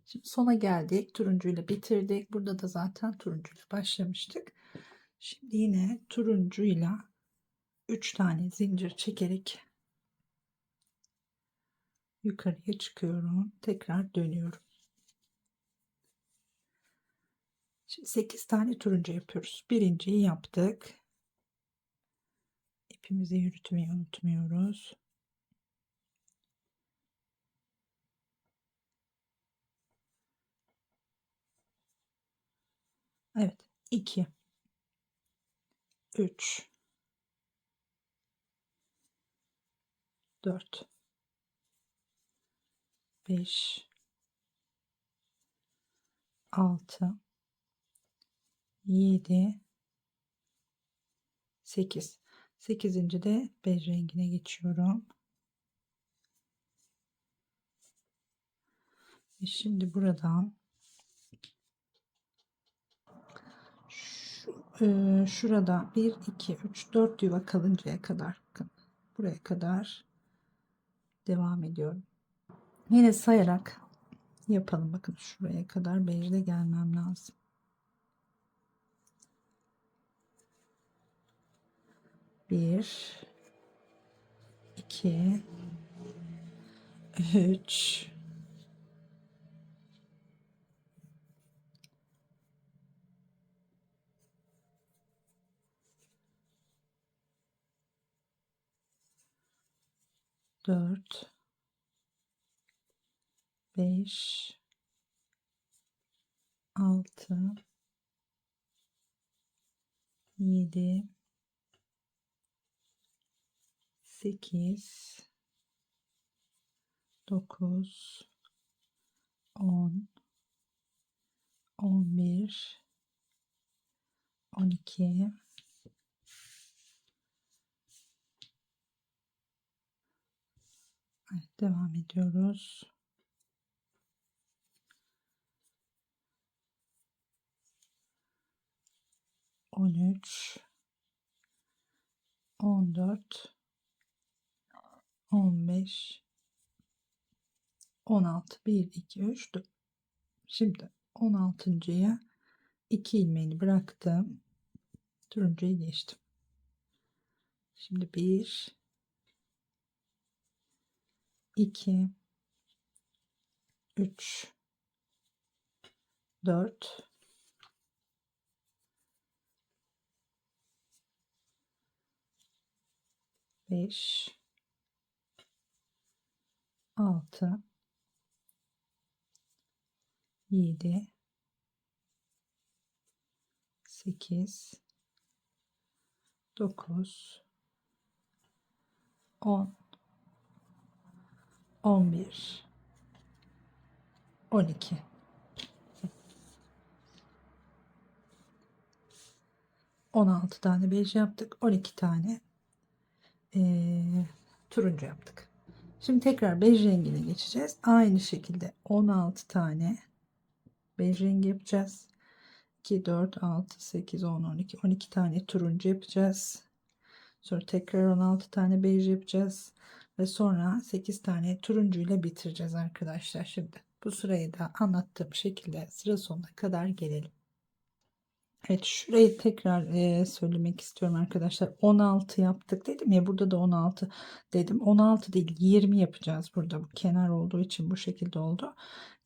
Şimdi sona geldik, turuncuyla bitirdik. Burada da zaten turuncuyla başlamıştık. Şimdi yine turuncuyla 3 tane zincir çekerek yukarıya çıkıyorum. Tekrar dönüyorum. Şimdi 8 tane turuncu yapıyoruz. Birinciyi yaptık. İpimizi yürütmeyi unutmuyoruz. Evet. 2, 3, 4, 5, 6, 7, 8. 8. de bej rengine geçiyorum. Ve şimdi buradan şurada 1, 2, 3, 4 yuva kalıncaya kadar, bakın buraya kadar devam ediyorum. Yine sayarak yapalım. Bakın şuraya kadar bejle gelmem lazım. 1, 2, 3, 4, 5, 6, 7, 8, 9, 10, 11, 12, 12. Devam ediyoruz. 13, 14, 15, 16. 1, 2, 3, 4. Şimdi 16.'ya 2 ilmeğini bıraktım. Turuncuyu geçtim. Şimdi 1, 2, 3, 4, 5, 6, 7, 8, 9, 10, 11, 12. 16 tane bej yaptık. 12 tane turuncu yaptık. Şimdi tekrar bej rengine geçeceğiz. Aynı şekilde 16 tane bej rengi yapacağız. 2, 4, 6, 8, 10, 12. 12 tane turuncu yapacağız. Sonra tekrar 16 tane bej yapacağız. Ve sonra 8 tane turuncuyla bitireceğiz arkadaşlar. Şimdi bu sırayı da anlattığım şekilde sıra sonuna kadar gelelim. Evet, şurayı tekrar söylemek istiyorum arkadaşlar. 16 yaptık dedim ya, burada da 16 dedim. 16 değil, 20 yapacağız burada. Bu kenar olduğu için bu şekilde oldu.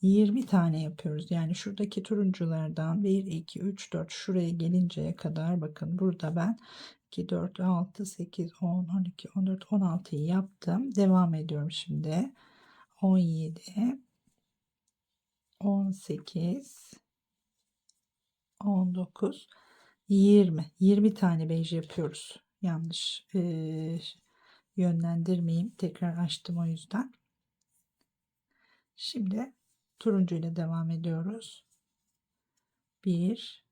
20 tane yapıyoruz. Yani şuradaki turunculardan 1, 2, 3, 4 şuraya gelinceye kadar, bakın burada ben 2, 4, 6, 8, 10, 12, 14, 16'yı yaptım. Devam ediyorum şimdi. 17, 18, 19, 20. 20 tane bej yapıyoruz. Yanlış yönlendirmeyeyim. Tekrar açtım o yüzden. Şimdi turuncu ile devam ediyoruz. 1,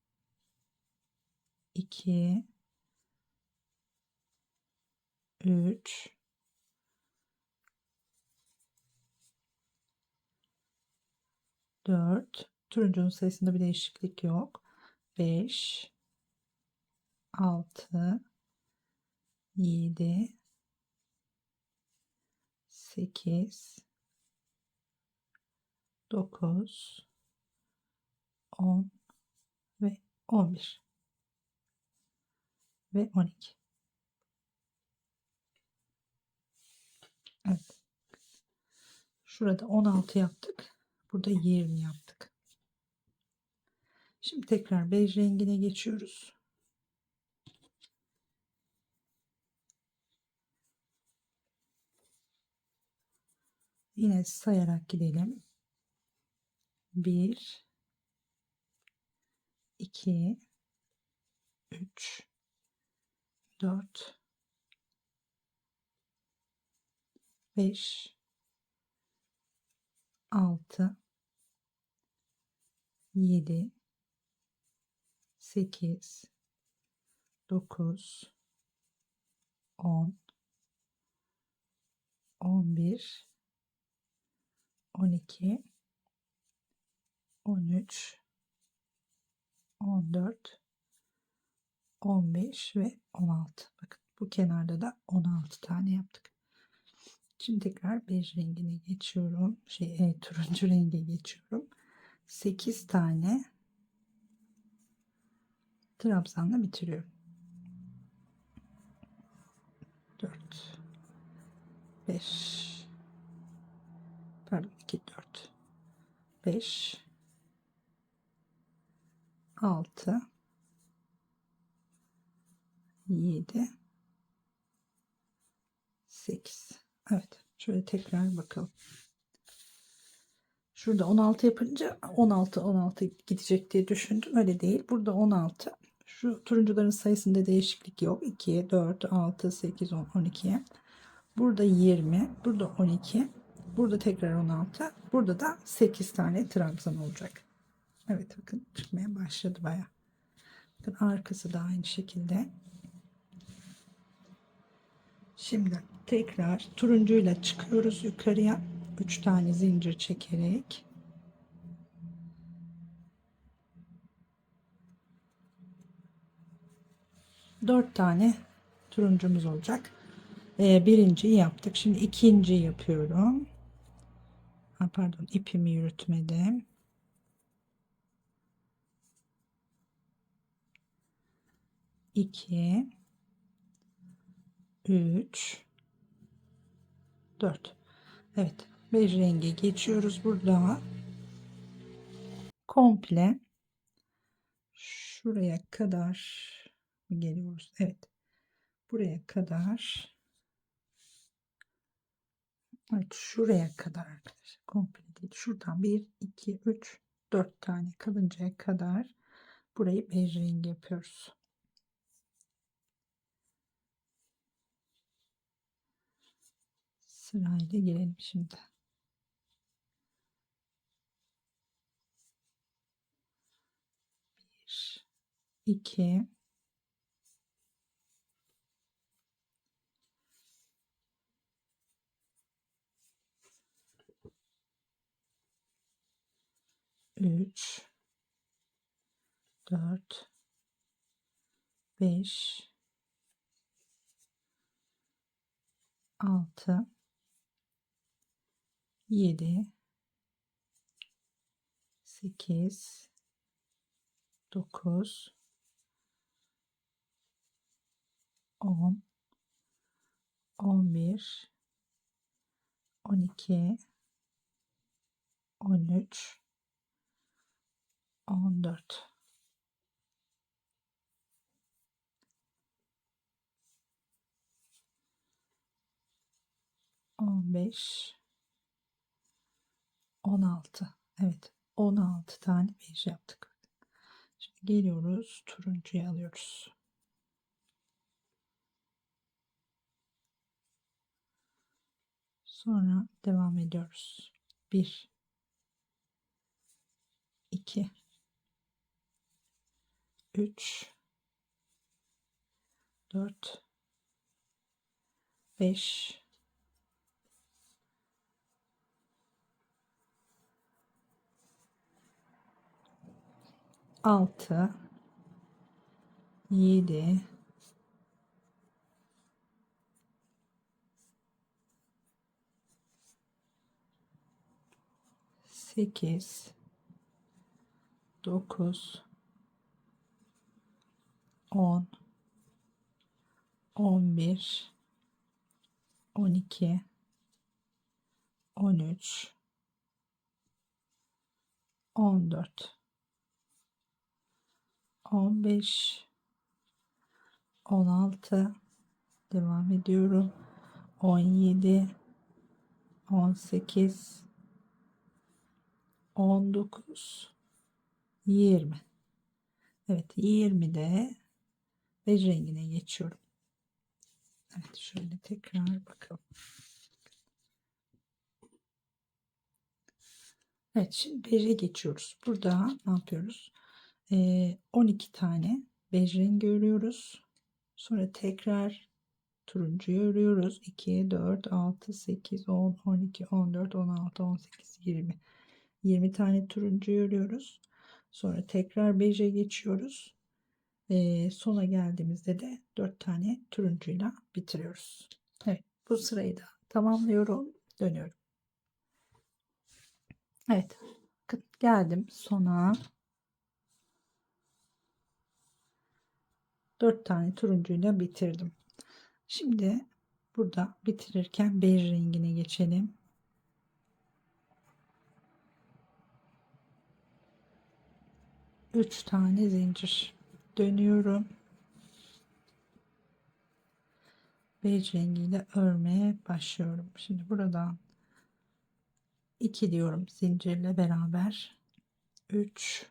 2, 3, 4. Turuncunun sayısında bir değişiklik yok. 5, 6, 7, 8, 9, 10 ve 11 ve 12. Evet. Şurada 16 yaptık. Burada 20 yaptık. Şimdi tekrar bej rengine geçiyoruz. Yine sayarak gidelim. 1, 2, 3, 4, 5, 6, 7, 8, 9, 10, 11, 12, 13, 14, 15 ve 16. Bakın bu kenarda da 16 tane yaptık. Şimdi tekrar bej rengine geçiyorum. Turuncu renge geçiyorum. 8 tane trabzanla bitiriyorum. 4, 5, pardon 2, 4, 5, 6, 7, 8. Evet, şöyle tekrar bakalım. Şurada 16 yapınca 16 gidecek diye düşündüm. Öyle değil. Burada 16. Şu turuncuların sayısında değişiklik yok. 2, 4, 6, 8, 10, 12. Burada 20. Burada 12. Burada tekrar 16. Burada da 8 tane trabzan olacak. Evet, bakın çıkmaya başladı baya. Bakın arkası da aynı şekilde. Şimdi tekrar turuncuyla çıkıyoruz yukarıya. 3 tane zincir çekerek. 4 tane turuncumuz olacak. Birinciyi yaptık. Şimdi ikinciyi yapıyorum. Pardon, ipimi yürütmedim. 2, 3, 4. Evet, bej rengi geçiyoruz burada. Komple şuraya kadar geliyoruz. Evet, buraya kadar. Evet, şuraya kadar arkadaşlar. Komple değil. Şuradan 1, 2, 3, 4 tane kalıncaya kadar burayı bej rengi yapıyoruz. Sırayla girelim şimdi. 1, 2, 3, 3, 4, 5, 6, 7, 8, 9, 10, 11, 12, 13, 14. 15, 16. Evet, 16 tane bej yaptık. Şimdi geliyoruz, turuncuyu alıyoruz. Sonra devam ediyoruz. 1, 2, 3, 4, 5, 6, 7, 8, 9, 10, 11, 12, 13, 14, 15, 16, devam ediyorum. 17, 18, 19, 20. Evet, 20'de bej rengine geçiyorum. Evet, şöyle tekrar bakalım. Evet, şimdi beje geçiyoruz. Burada ne yapıyoruz? 12 tane bej rengi örüyoruz. Sonra tekrar turuncuyu örüyoruz. 2, 4, 6, 8, 10, 12, 14, 16, 18, 20. 20 tane turuncuyu örüyoruz. Sonra tekrar beje geçiyoruz. Sona geldiğimizde de 4 tane turuncuyla bitiriyoruz. Evet, bu sırayı da tamamlıyorum. Dönüyorum. Evet, geldim sona. 4 tane turuncuyla bitirdim. Şimdi burada bitirirken bej rengine geçelim. Üç tane zincir dönüyorum. Bej rengiyle örmeye başlıyorum. Şimdi buradan 2 diyorum zincirle beraber. 3,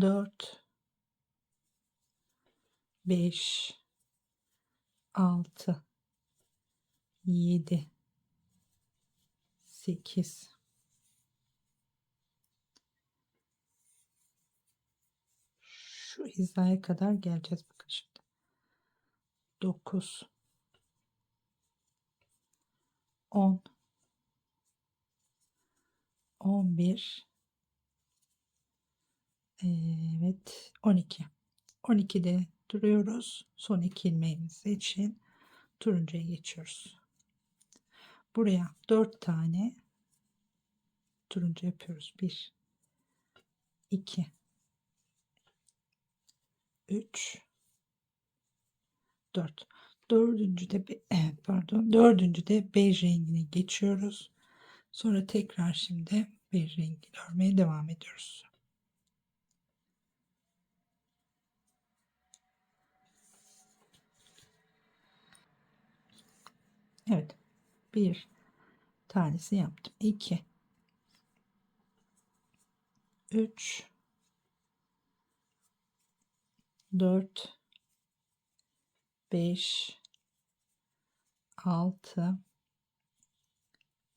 4, 5, 6, 7, 8, şu hizaya kadar geleceğiz bakın şimdi. 9, 10, 11, evet 12. 12'de duruyoruz. Son 2 ilmeğimiz için turuncuya geçiyoruz. Buraya 4 tane turuncu yapıyoruz. 1, 2, 3, 4. Dördüncüde dördüncüde bej rengine geçiyoruz. Sonra tekrar şimdi bej rengiyle örmeye devam ediyoruz. Evet. Bir tanesi yaptım. 2, 3, 4, 5, 6,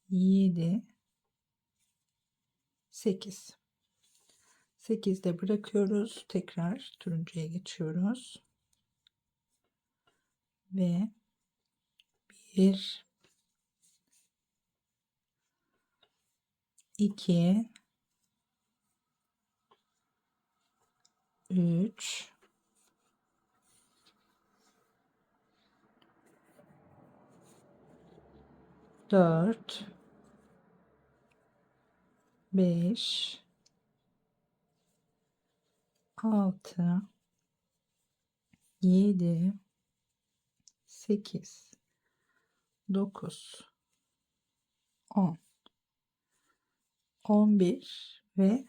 7, 8. 8'de bırakıyoruz. Tekrar turuncuya geçiyoruz. Ve 1, 2, 3 4 5 6 7 8 9 10 11 ve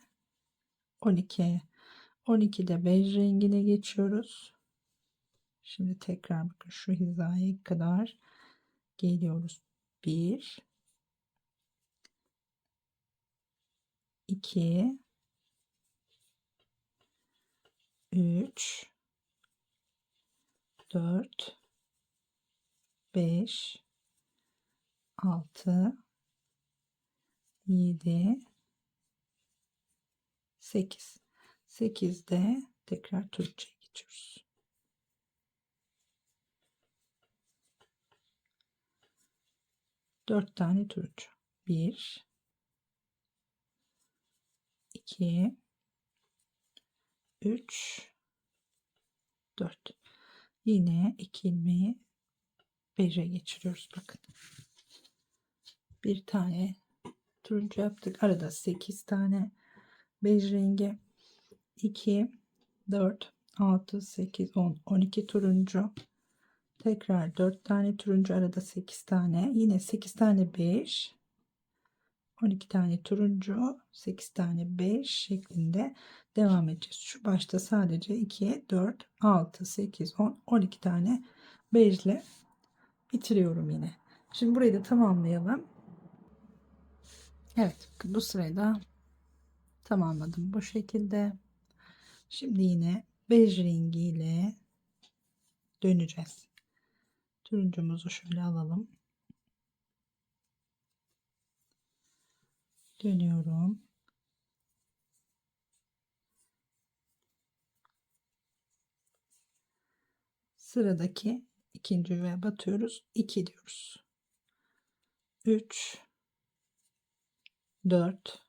12. 12'de bej rengine geçiyoruz. Şimdi tekrar bakın şu hizaya kadar geliyoruz. 1 2 3 4 5 6 7 8. 8'de tekrar Türkçe'ye geçiyoruz. 4 tane turuncu. 1 2 3 4. Yine 2 ilmeği beje geçiriyoruz. Bakın. Bir tane turuncu yaptık. Arada 8 tane bej rengi. 2 4 6 8 10 12 turuncu. Tekrar 4 tane turuncu, arada 8 tane. Yine 8 tane bej. 12 tane turuncu, 8 tane bej şeklinde devam edeceğiz. Şu başta sadece 2 4 6 8 10 12 tane bejle bitiriyorum yine. Şimdi burayı da tamamlayalım. Evet, bu sırayı da tamamladım bu şekilde. Şimdi yine bej rengiyle döneceğiz. Turuncumuzu şöyle alalım. Dönüyorum. Sıradaki ikinci yuvaya batıyoruz. 2 diyoruz. 3 4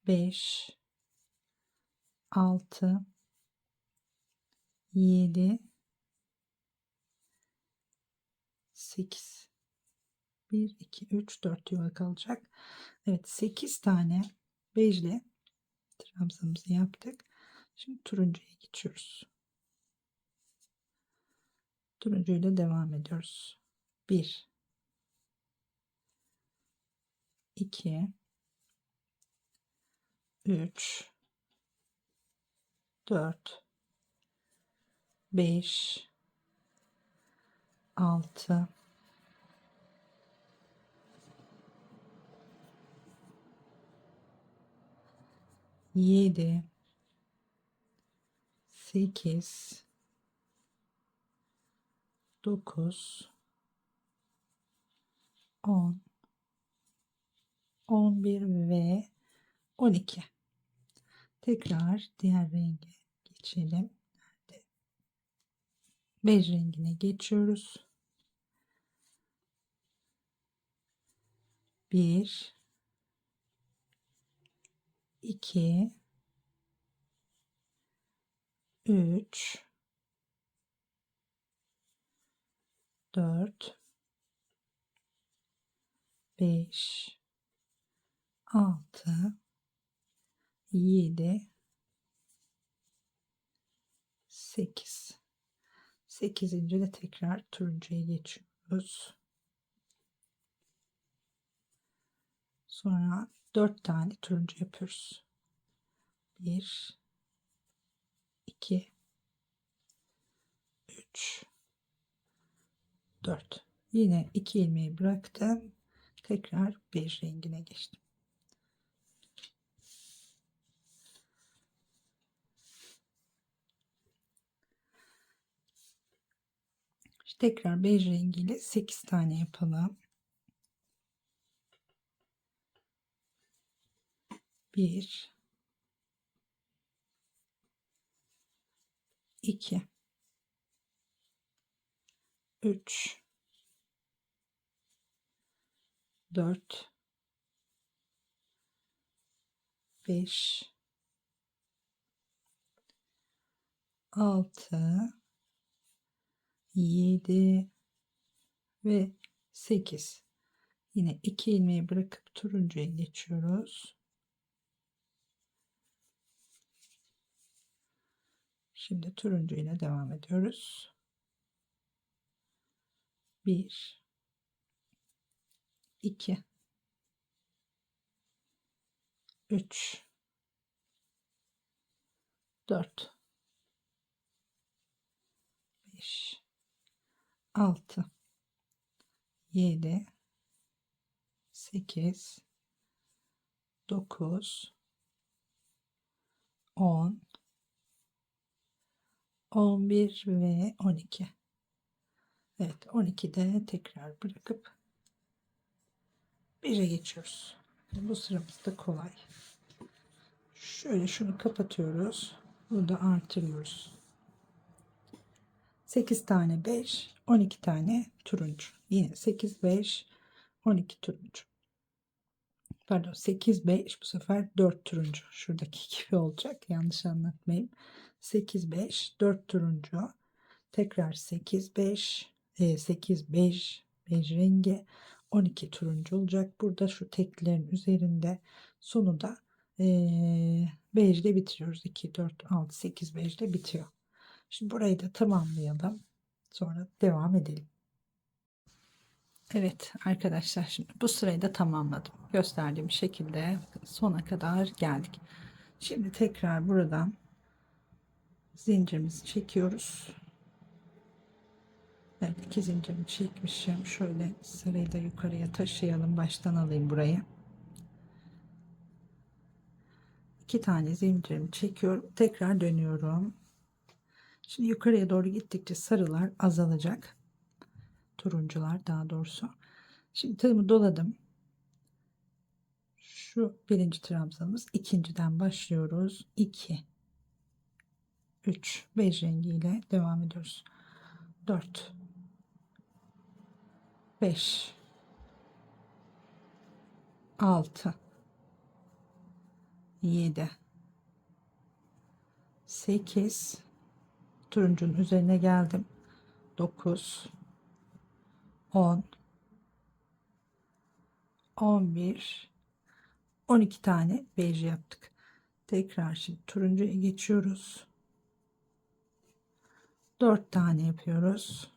5 6 7 8 1 2 3 4 yuva kalacak. Evet, 8 tane bejle trabzamızı yaptık. Şimdi turuncuya geçiyoruz. Turuncuyla devam ediyoruz. 1 2 3 4 5 6 7 8 9 10 11 ve 12. Tekrar diğer renge geçelim. Bej rengine geçiyoruz. 1 2 3 4 5 6 7 8. 8. de tekrar turuncuya geçiyoruz. Sonra 4 tane turuncu yapıyoruz. 1 2 3 4. Yine 2 ilmeği bıraktım. Tekrar bej rengine geçtim. Tekrar bej rengiyle 8 tane yapalım. 1 2 3 4 5 6, 7 ve 8. Yine 2 ilmeği bırakıp turuncuya geçiyoruz. Şimdi turuncu ile devam ediyoruz. 1, 2, 3, 4, 5, 6, 7, 8, 9, 10, 11 ve 12. Evet, 12'de tekrar bırakıp 1'e geçiyoruz. Bu sıramız da kolay. Şöyle şunu kapatıyoruz. Burada artırıyoruz. 8 tane 5, 12 tane turuncu. Yine 8, 5, 12 turuncu. Pardon, 8, 5, bu sefer 4 turuncu. Şuradaki gibi olacak. Yanlış anlatmayayım. 8, 5, 4 turuncu. Tekrar 8, 5, 8, 5, bej rengi, 12 turuncu olacak. Burada şu teklerin üzerinde sonu da bejle bitiriyoruz. 2, 4, 6, 8 bejle bitiyor. Şimdi burayı da tamamlayalım. Sonra devam edelim. Evet arkadaşlar, şimdi bu sırayı da tamamladım. Gösterdiğim şekilde sona kadar geldik. Şimdi tekrar buradan zincirimizi çekiyoruz. Evet, 2 zincirimi çekmişim. Şöyle sırayı da yukarıya taşıyalım. Baştan alayım burayı. 2 tane zincirimi çekiyorum. Tekrar dönüyorum. Şimdi yukarıya doğru gittikçe sarılar azalacak. Turuncular daha doğrusu. Şimdi tığımı doladım. Şu birinci trabzanımız, ikinciden başlıyoruz. 2, 3, bej rengiyle devam ediyoruz. 4, 5, 6, 7, 8, turuncunun üzerine geldim. 9, 10, 11, 12 tane bej yaptık. Tekrar şimdi turuncuya geçiyoruz. 4 tane yapıyoruz.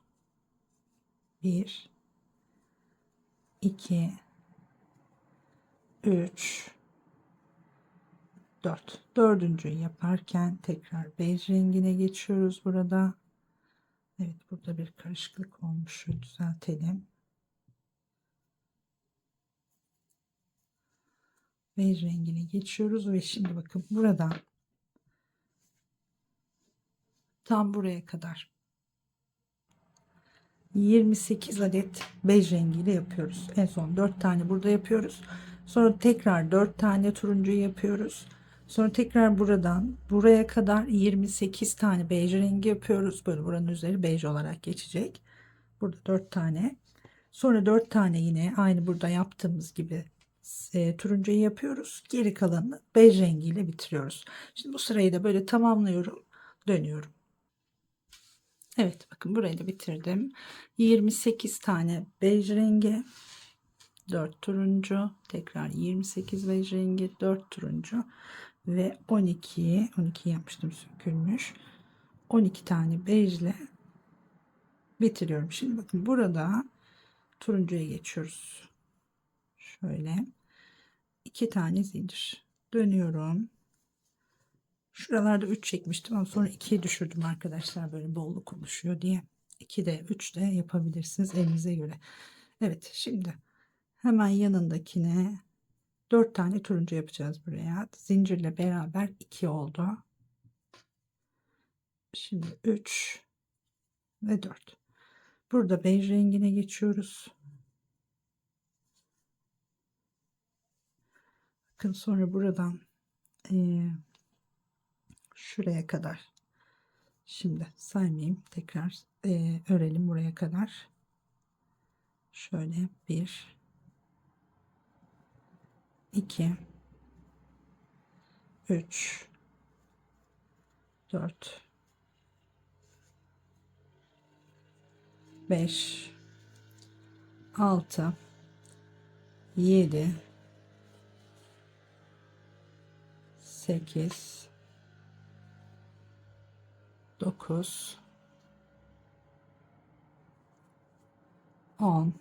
1, 2, 3, 4. Dördüncüyü yaparken tekrar bej rengine geçiyoruz burada. Evet, burada bir karışıklık olmuş. Şöyle düzeltelim. Bej rengine geçiyoruz ve şimdi bakın buradan tam buraya kadar 28 adet bej rengiyle yapıyoruz. En son 4 tane burada yapıyoruz. Sonra tekrar 4 tane turuncu yapıyoruz. Sonra tekrar buradan buraya kadar 28 tane bej rengi yapıyoruz. Böyle buranın üzeri bej olarak geçecek. Burada 4 tane. Sonra 4 tane yine aynı burada yaptığımız gibi turuncuyu yapıyoruz. Geri kalanını bej rengiyle bitiriyoruz. Şimdi bu sırayı da böyle tamamlıyorum. Dönüyorum. Evet, bakın burayı da bitirdim. 28 tane bej rengi, 4 turuncu, tekrar 28 bej rengi, 4 turuncu ve 12 yapmıştım, sökülmüş. 12 tane bejle bitiriyorum. Şimdi bakın burada turuncuya geçiyoruz. Şöyle 2 tane zincir dönüyorum. Şuralarda 3 çekmiştim ama sonra 2'ye düşürdüm arkadaşlar, böyle bolluk oluşuyor diye. 2 de 3 de yapabilirsiniz elinize göre. Evet, şimdi hemen yanındakine 4 tane turuncu yapacağız buraya. Zincirle beraber 2 oldu. Şimdi 3 ve 4. Burada bej rengine geçiyoruz. Bakın sonra buradan şuraya kadar. Şimdi saymayayım, tekrar örelim buraya kadar. Şöyle 1, 2, 3, 4, 5, 6, 7, 8, 9, 10,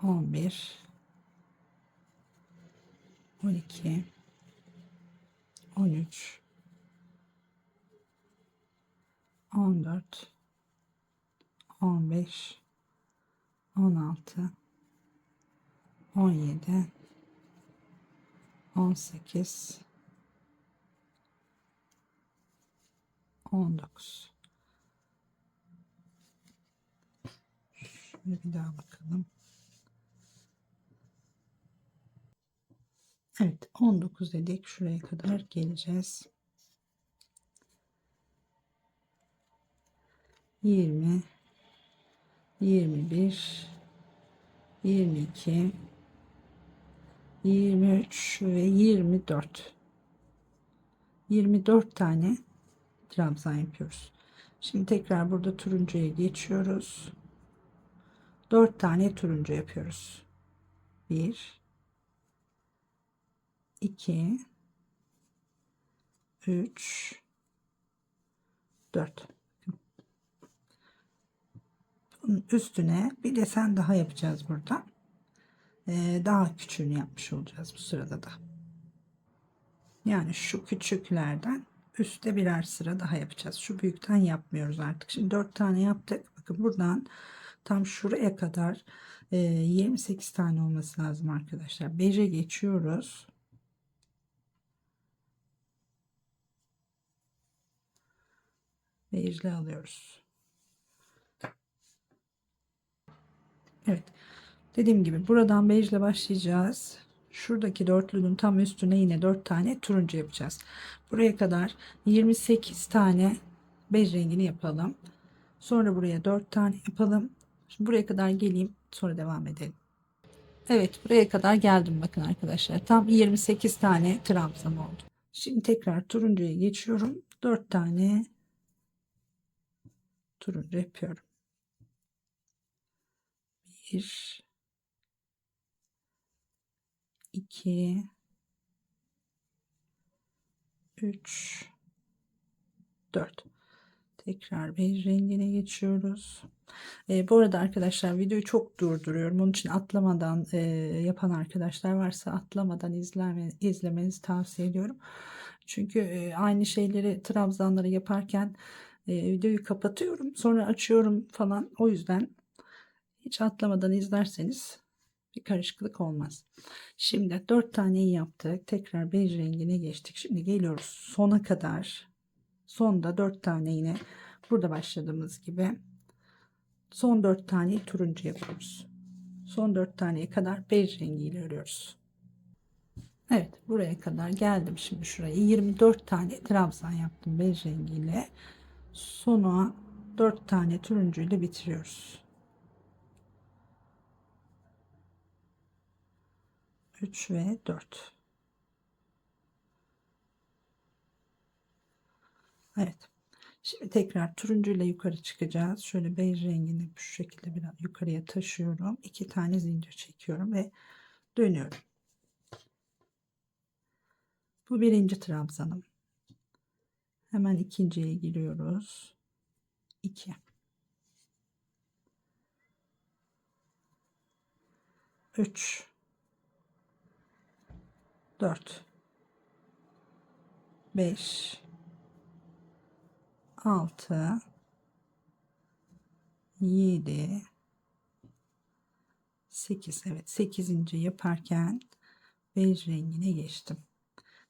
11, 12, 13, 14, 15, 16, 17, 18, 19. Şöyle bir daha bakalım. Evet, 19 dedik. Şuraya kadar geleceğiz. 20, 21, 22, 23 ve 24. 24 tane trabzan yapıyoruz. Şimdi tekrar burada turuncuya geçiyoruz. 4 tane turuncu yapıyoruz. 1, 2, 3, 4. Bunun üstüne bir desen daha yapacağız burada. Daha küçüğünü yapmış olacağız bu sırada da. Yani şu küçüklerden üstte birer sıra daha yapacağız. Şu büyükten yapmıyoruz artık. Şimdi 4 tane yaptık. Bakın buradan tam şuraya kadar 28 tane olması lazım arkadaşlar. 5'e geçiyoruz. Ve alıyoruz. Evet. Dediğim gibi buradan bejle başlayacağız. Şuradaki dörtlünün tam üstüne yine 4 tane turuncu yapacağız. Buraya kadar 28 tane bej rengini yapalım. Sonra buraya 4 tane yapalım. Şimdi buraya kadar geleyim, sonra devam edelim. Evet, buraya kadar geldim bakın arkadaşlar. Tam 28 tane trabzan oldu. Şimdi tekrar turuncuya geçiyorum. 4 tane turuncu yapıyorum. 1, 2, 3, 4. Tekrar bej rengine geçiyoruz. Bu arada arkadaşlar videoyu çok durduruyorum. Onun için atlamadan yapan arkadaşlar varsa atlamadan izlemenizi tavsiye ediyorum. Çünkü aynı şeyleri trabzanları yaparken videoyu kapatıyorum. Sonra açıyorum falan. O yüzden hiç atlamadan izlerseniz bir karışıklık olmaz. Şimdi 4 taneyi yaptık. Tekrar bej rengine geçtik. Şimdi geliyoruz sona kadar. Sonda 4 tane yine burada başladığımız gibi son 4 tane turuncu yapıyoruz. Son 4 taneye kadar bej rengiyle örüyoruz. Evet, buraya kadar geldim. Şimdi şuraya 24 tane trabzan yaptım bej rengiyle. Sona 4 tane turuncu ile bitiriyoruz. 3 ve 4. Evet. Şimdi tekrar turuncu ile yukarı çıkacağız. Şöyle bej rengini şu şekilde biraz yukarıya taşıyorum. 2 tane zincir çekiyorum ve dönüyorum. Bu birinci trabzanım. Hemen ikinciye giriyoruz. 2, 3, 4, 5, 6, 7, 8. Evet, 8. yaparken bej rengine geçtim.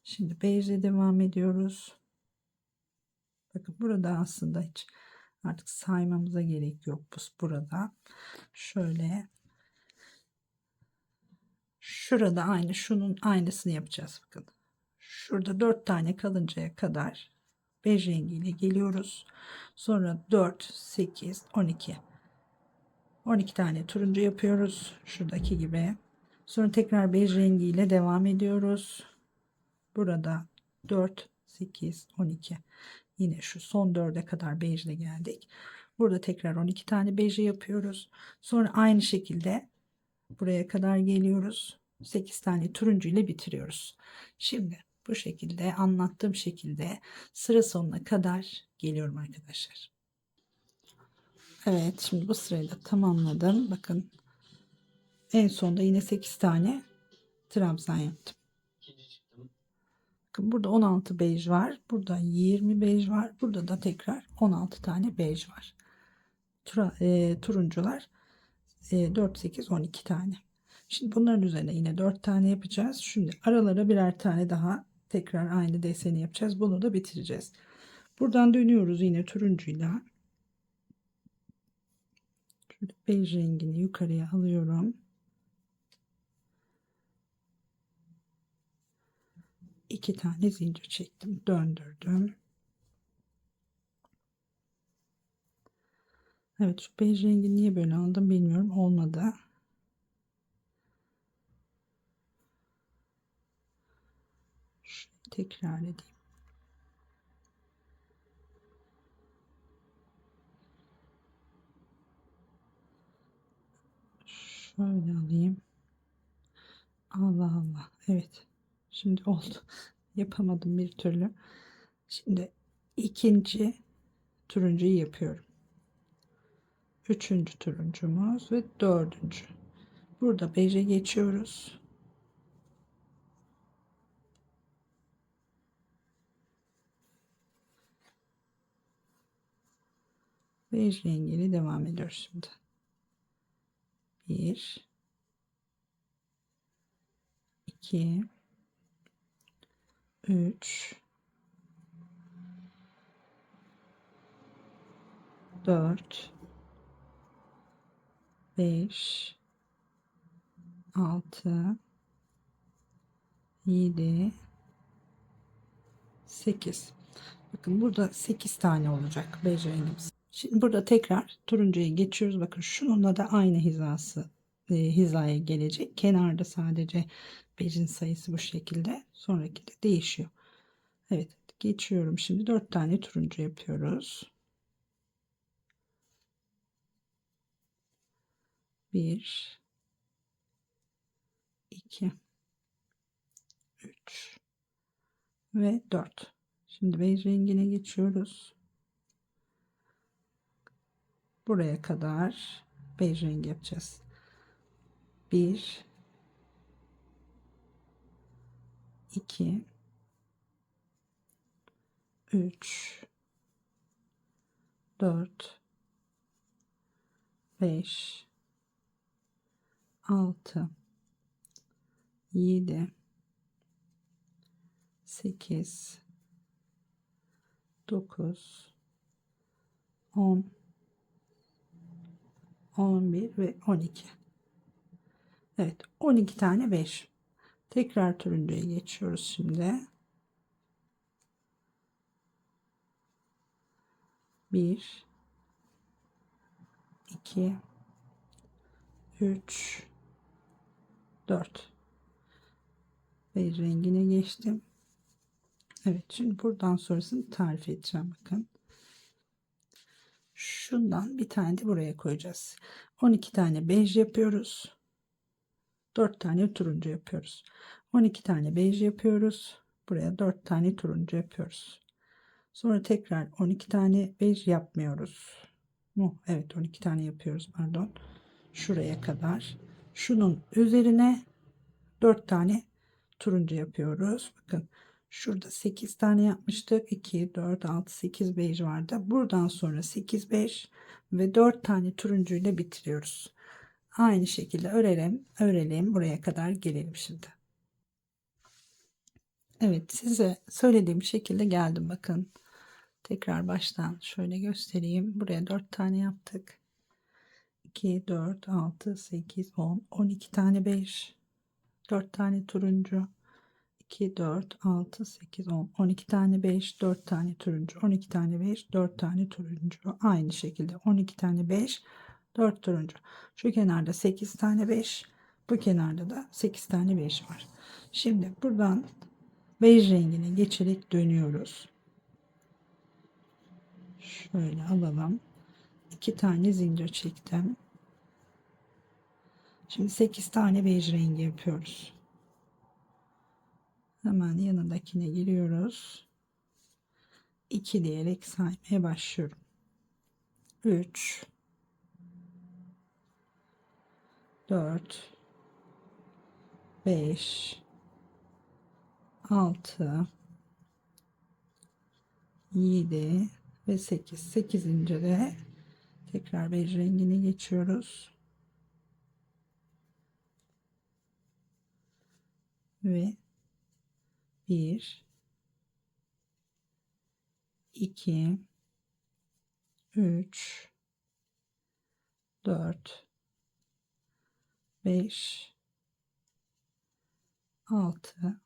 Şimdi bejle devam ediyoruz. Bakın burada aslında hiç artık saymamıza gerek yok. Burada şöyle şurada aynı şunun aynısını yapacağız. Bakın şurada 4 tane kalıncaya kadar bej rengiyle geliyoruz. Sonra 4, 8, 12. 12 tane turuncu yapıyoruz. Şuradaki gibi. Sonra tekrar bej rengiyle devam ediyoruz. Burada 4, 8, 12. Yine şu son 4'e kadar bejle geldik. Burada tekrar 12 tane beji yapıyoruz. Sonra aynı şekilde buraya kadar geliyoruz. 8 tane turuncu ile bitiriyoruz. Şimdi bu şekilde anlattığım şekilde sıra sonuna kadar geliyorum arkadaşlar. Evet, şimdi bu sırayı da tamamladım. Bakın en sonda yine 8 tane trabzan yaptım. Bakın burada 16 bej var. Burada 20 bej var. Burada da tekrar 16 tane bej var. Turuncular 4, 8, 12 tane. Şimdi bunların üzerine yine 4 tane yapacağız. Şimdi aralara birer tane daha tekrar aynı deseni yapacağız. Bunu da bitireceğiz. Buradan dönüyoruz yine turuncuyla. Şöyle bej rengini yukarıya alıyorum. 2 tane zincir çektim. Döndürdüm. Evet, şu bej rengi niye böyle aldım bilmiyorum. Olmadı. Tekrar edeyim. Şöyle alayım. Allah Allah. Evet. Şimdi oldu. Yapamadım bir türlü. Şimdi ikinci turuncuyu yapıyorum. Üçüncü turuncumuz ve dördüncü. Burada beje geçiyoruz. Bej rengiyle devam ediyoruz şimdi. 1 2 3 4 5 6 7 8. Bakın burada 8 tane olacak bej rengimiz. Şimdi burada tekrar turuncuya geçiyoruz. Bakın şununla da aynı hizaya gelecek. Kenarda sadece bejin sayısı bu şekilde. Sonraki de değişiyor. Evet, geçiyorum. Şimdi 4 tane turuncu yapıyoruz. 1 2 3 ve 4. Şimdi bej rengine geçiyoruz. Buraya kadar bej rengi yapacağız. 1 2 3 4 5 6 7 8 9 10 11 ve 12. Evet, 12 tane 5. Tekrar turuncuya geçiyoruz şimdi. 1 2 3 4. Bej rengine geçtim. Evet, şimdi buradan sonrasını tarif edeceğim. Bakın. Şundan bir tane de buraya koyacağız. 12 tane bej yapıyoruz. 4 tane turuncu yapıyoruz. 12 tane bej yapıyoruz. Buraya 4 tane turuncu yapıyoruz. Sonra tekrar 12 tane bej yapmıyoruz. Evet, 12 tane yapıyoruz, pardon. Şuraya kadar. Şunun üzerine 4 tane turuncu yapıyoruz. Bakın şurada 8 tane yapmıştık. 2, 4, 6, 8 bej vardı. Buradan sonra 8 bej ve 4 tane turuncu ile bitiriyoruz. Aynı şekilde örelim. Buraya kadar gelelim şimdi. Evet, size söylediğim şekilde geldim. Bakın. Tekrar baştan şöyle göstereyim. Buraya 4 tane yaptık. 2, 4, 6, 8, 10, 12 tane bej. 4 tane turuncu. 2, 4, 6, 8, 10, 12 tane bej, 4 tane turuncu, 12 tane bej, 4 tane turuncu. Aynı şekilde 12 tane bej, 4 turuncu. Şu kenarda 8 tane bej, bu kenarda da 8 tane bej var. Şimdi buradan bej rengine geçerek dönüyoruz. Şöyle alalım. 2 tane zincir çektim. Şimdi 8 tane bej rengi yapıyoruz. Hemen yanındakine giriyoruz. 2 diyerek saymaya başlıyorum. 3 4 5 6 7 ve 8. 8. de tekrar bej rengine geçiyoruz. Ve 1 2 3 4 5 6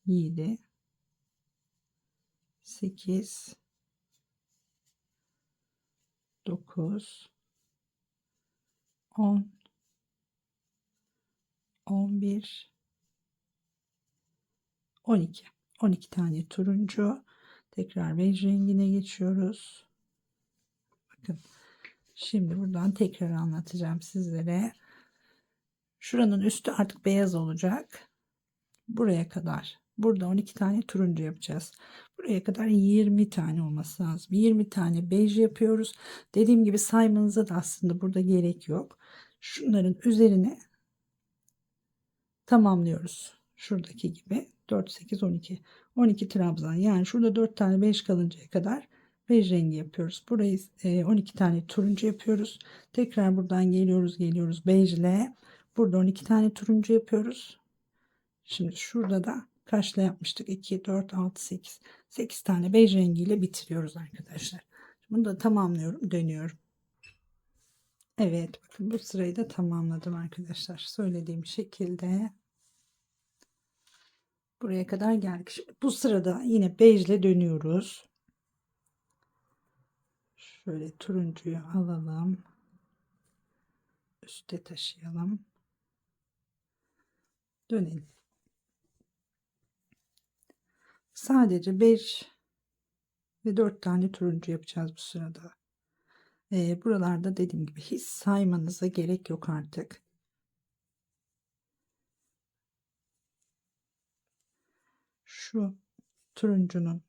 7 8 9 10 11 12. 12 tane turuncu. Tekrar bej rengine geçiyoruz. Bakın. Şimdi buradan tekrar anlatacağım sizlere. Şuranın üstü artık beyaz olacak. Buraya kadar. Burada 12 tane turuncu yapacağız. Buraya kadar 20 tane olması lazım. 20 tane bej yapıyoruz. Dediğim gibi saymanıza da aslında burada gerek yok. Şunların üzerine tamamlıyoruz. Şuradaki gibi 4, 8, 12. 12 trabzan. Yani şurada 4 tane bej kalıncaya kadar bej rengi yapıyoruz. Burayı 12 tane turuncu yapıyoruz. Tekrar buradan geliyoruz bejle. Burada 12 tane turuncu yapıyoruz. Şimdi şurada da kaçla yapmıştık? 2, 4, 6, 8. 8 tane bej rengiyle bitiriyoruz arkadaşlar. Bunu da tamamlıyorum. Dönüyorum. Evet, bakın bu sırayı da tamamladım arkadaşlar. Söylediğim şekilde buraya kadar geldik. Şimdi bu sırada yine bejle dönüyoruz. Şöyle turuncuyu alalım. Üste taşıyalım. Dönelim. Sadece bej ve 4 tane turuncu yapacağız bu sırada. Buralarda dediğim gibi hiç saymanıza gerek yok artık. Şu turuncunun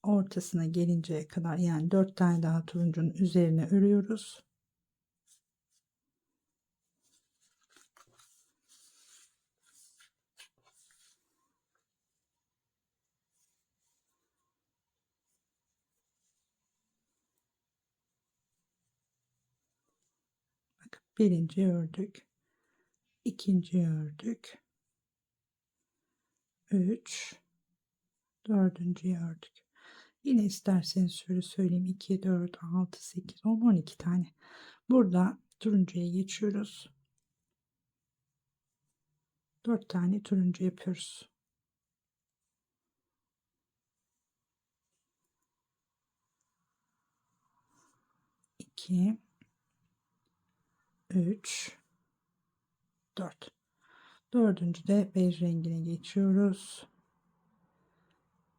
ortasına gelinceye kadar, yani 4 tane daha turuncunun üzerine örüyoruz. Bakın, birinci ördük, ikinci ördük, 3, dördüncüyü ördük. Yine isterseniz şöyle söyleyeyim: 2, 4, 6, 8, 10, 12 tane. Burada turuncuya geçiyoruz. 4 tane turuncu yapıyoruz. 2, 3, 4. Dördüncü de bej rengine geçiyoruz.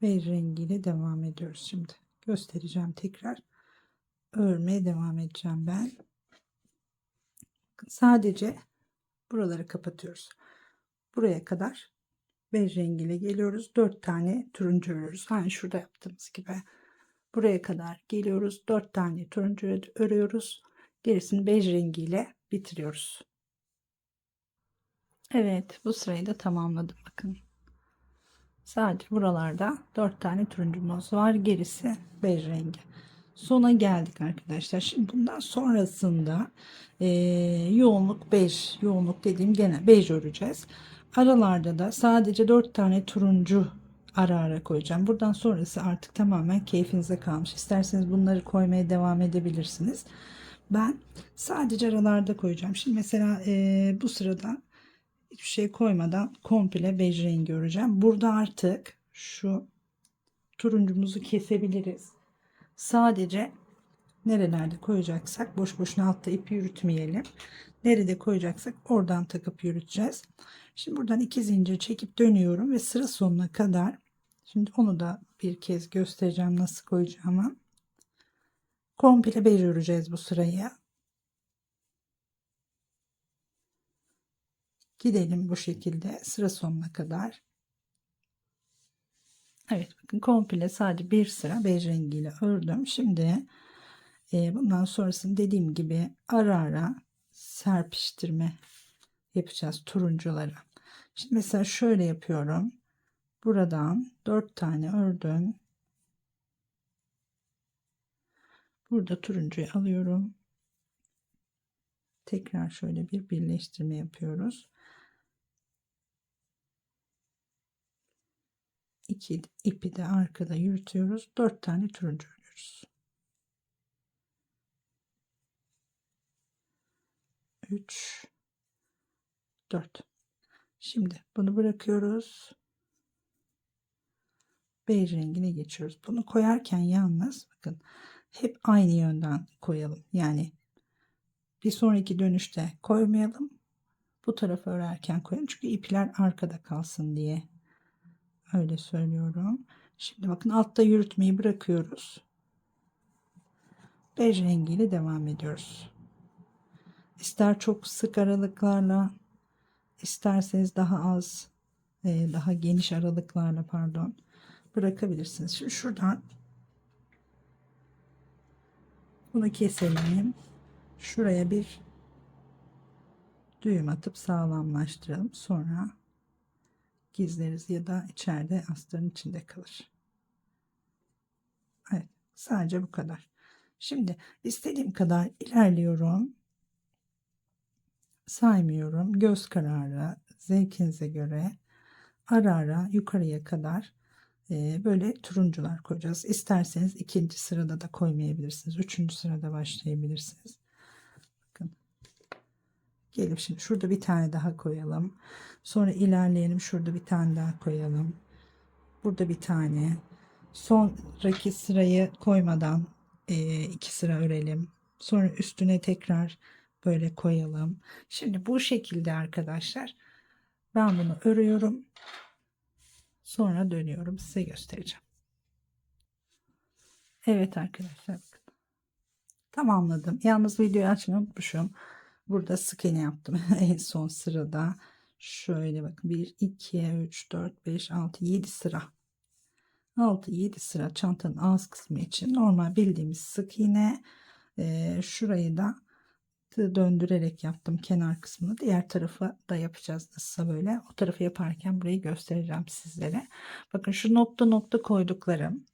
Bej rengiyle devam ediyoruz. Şimdi göstereceğim tekrar. Örmeye devam edeceğim ben. Sadece buraları kapatıyoruz. Buraya kadar bej rengiyle geliyoruz. 4 tane turuncu örüyoruz. Hani şurada yaptığımız gibi. Buraya kadar geliyoruz. 4 tane turuncu örüyoruz. Gerisini bej rengiyle bitiriyoruz. Evet, bu sırayı da tamamladım. Bakın. Sadece buralarda 4 tane turuncumuz var. Gerisi bej rengi. Sona geldik arkadaşlar. Şimdi bundan sonrasında yoğunluk bej, yoğunluk dediğim gene bej öreceğiz. Aralarda da sadece 4 tane turuncu ara ara koyacağım. Buradan sonrası artık tamamen keyfinize kalmış. İsterseniz bunları koymaya devam edebilirsiniz. Ben sadece aralarda koyacağım. Şimdi mesela bu sırada hiçbir şey koymadan komple bej rengi öreceğim. Burada artık şu turuncumuzu kesebiliriz. Sadece nerelerde koyacaksak, boş boşuna altta ip yürütmeyelim. Nerede koyacaksak oradan takıp yürüteceğiz. Şimdi buradan 2 zincir çekip dönüyorum ve sıra sonuna kadar, şimdi onu da bir kez göstereceğim nasıl koyacağımı. Komple bej öreceğiz bu sırayı. Gidelim bu şekilde sıra sonuna kadar. Evet, bakın komple sadece bir sıra bej rengiyle ördüm. Şimdi bundan sonrasını dediğim gibi ara ara serpiştirme yapacağız turuncuları. Şimdi mesela şöyle yapıyorum. Buradan 4 tane ördüm. Burada turuncuyu alıyorum. Tekrar şöyle bir birleştirme yapıyoruz. 2 ipi de arkada yürütüyoruz. 4 tane turuncu örüyoruz. 3 4. Şimdi bunu bırakıyoruz. Bej rengine geçiyoruz. Bunu koyarken yalnız bakın hep aynı yönden koyalım. Yani bir sonraki dönüşte koymayalım. Bu tarafı örerken koyalım. Çünkü ipler arkada kalsın diye. Öyle söylüyorum. Şimdi bakın altta yürütmeyi bırakıyoruz. Bej rengiyle devam ediyoruz. İster çok sık aralıklarla, isterseniz daha az, daha geniş aralıklarla pardon bırakabilirsiniz. Şimdi şuradan bunu keselim. Şuraya bir düğüm atıp sağlamlaştıralım. Sonra gizleriz ya da içeride astarın içinde kalır. Evet, sadece bu kadar. Şimdi istediğim kadar ilerliyorum. Saymıyorum. Göz kararı, zevkinize göre ara ara yukarıya kadar böyle turuncular koyacağız. İsterseniz ikinci sırada da koymayabilirsiniz. Üçüncü sırada başlayabilirsiniz. Bakın. Gelip şimdi şurada bir tane daha koyalım. Sonra ilerleyelim. Şurada bir tane daha koyalım. Burada bir tane. Sonraki sırayı koymadan iki sıra örelim. Sonra üstüne tekrar böyle koyalım. Şimdi bu şekilde arkadaşlar ben bunu örüyorum. Sonra dönüyorum size göstereceğim. Evet arkadaşlar bakın. Tamamladım. Yalnız videoyu açmayı unutmuşum. Burada sık iğne yaptım en son sırada. Şöyle bakın 1 2 3 4 5 6 7 sıra. 6-7 sıra çantanın ağız kısmı için normal bildiğimiz sık iğne. Şurayı da döndürerek yaptım kenar kısmını. Diğer tarafı da yapacağız nasılsa böyle. O tarafı yaparken burayı göstereceğim sizlere. Bakın şu nokta nokta koyduklarım.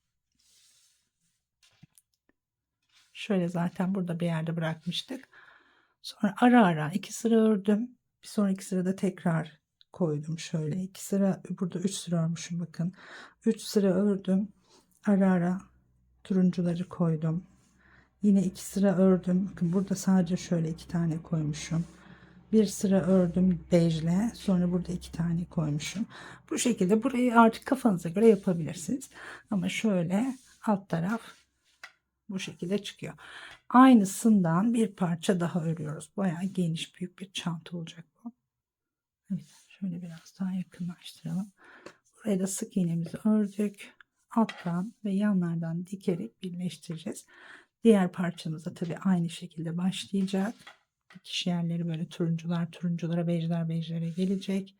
Şöyle zaten burada bir yerde bırakmıştık. Sonra ara ara 2 sıra ördüm. Bir sonraki sırada tekrar koydum. Şöyle 2 sıra burada 3 sıra örmüşüm bakın. 3 sıra ördüm. Ara ara turuncuları koydum. Yine 2 sıra ördüm. Bakın burada sadece şöyle 2 tane koymuşum. Bir sıra ördüm bejle. Sonra burada 2 tane koymuşum. Bu şekilde burayı artık kafanıza göre yapabilirsiniz. Ama şöyle alt taraf bu şekilde çıkıyor. Aynısından bir parça daha örüyoruz. Bayağı geniş büyük bir çanta olacak bu. Evet, şöyle biraz daha yakınlaştıralım. Buraya da sık iğnemizi ördük. Alttan ve yanlardan dikerek birleştireceğiz. Diğer parçamız da tabii aynı şekilde başlayacak. Dikiş yerleri böyle turuncular turunculara, bejler bejlere gelecek.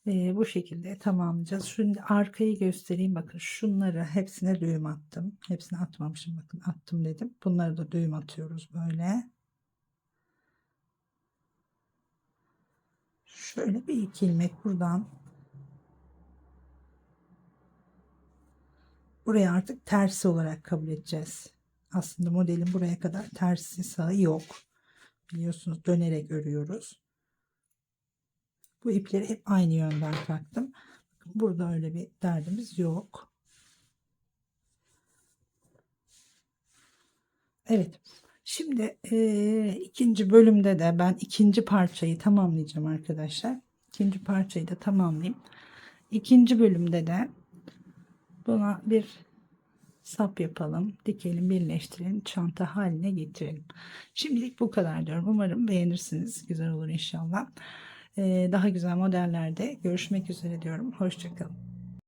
Bu şekilde tamamlayacağız. Şimdi arkayı göstereyim. Bakın şunları hepsine düğüm attım. Hepsini atmamışım. Bakın attım dedim. Bunları da düğüm atıyoruz böyle. Şöyle bir iki ilmek buradan buraya artık tersi olarak kabul edeceğiz. Aslında modelin buraya kadar tersi sağı yok. Biliyorsunuz dönerek örüyoruz. Bu ipleri hep aynı yönden taktım. Burada öyle bir derdimiz yok. Evet. Şimdi ikinci bölümde de ben ikinci parçayı tamamlayacağım arkadaşlar. İkinci parçayı da tamamlayayım. İkinci bölümde de buna bir sap yapalım. Dikelim, birleştirelim, çanta haline getirelim. Şimdilik bu kadar diyorum. Umarım beğenirsiniz. Güzel olur inşallah. Daha güzel modellerde görüşmek üzere diyorum. Hoşça kalın.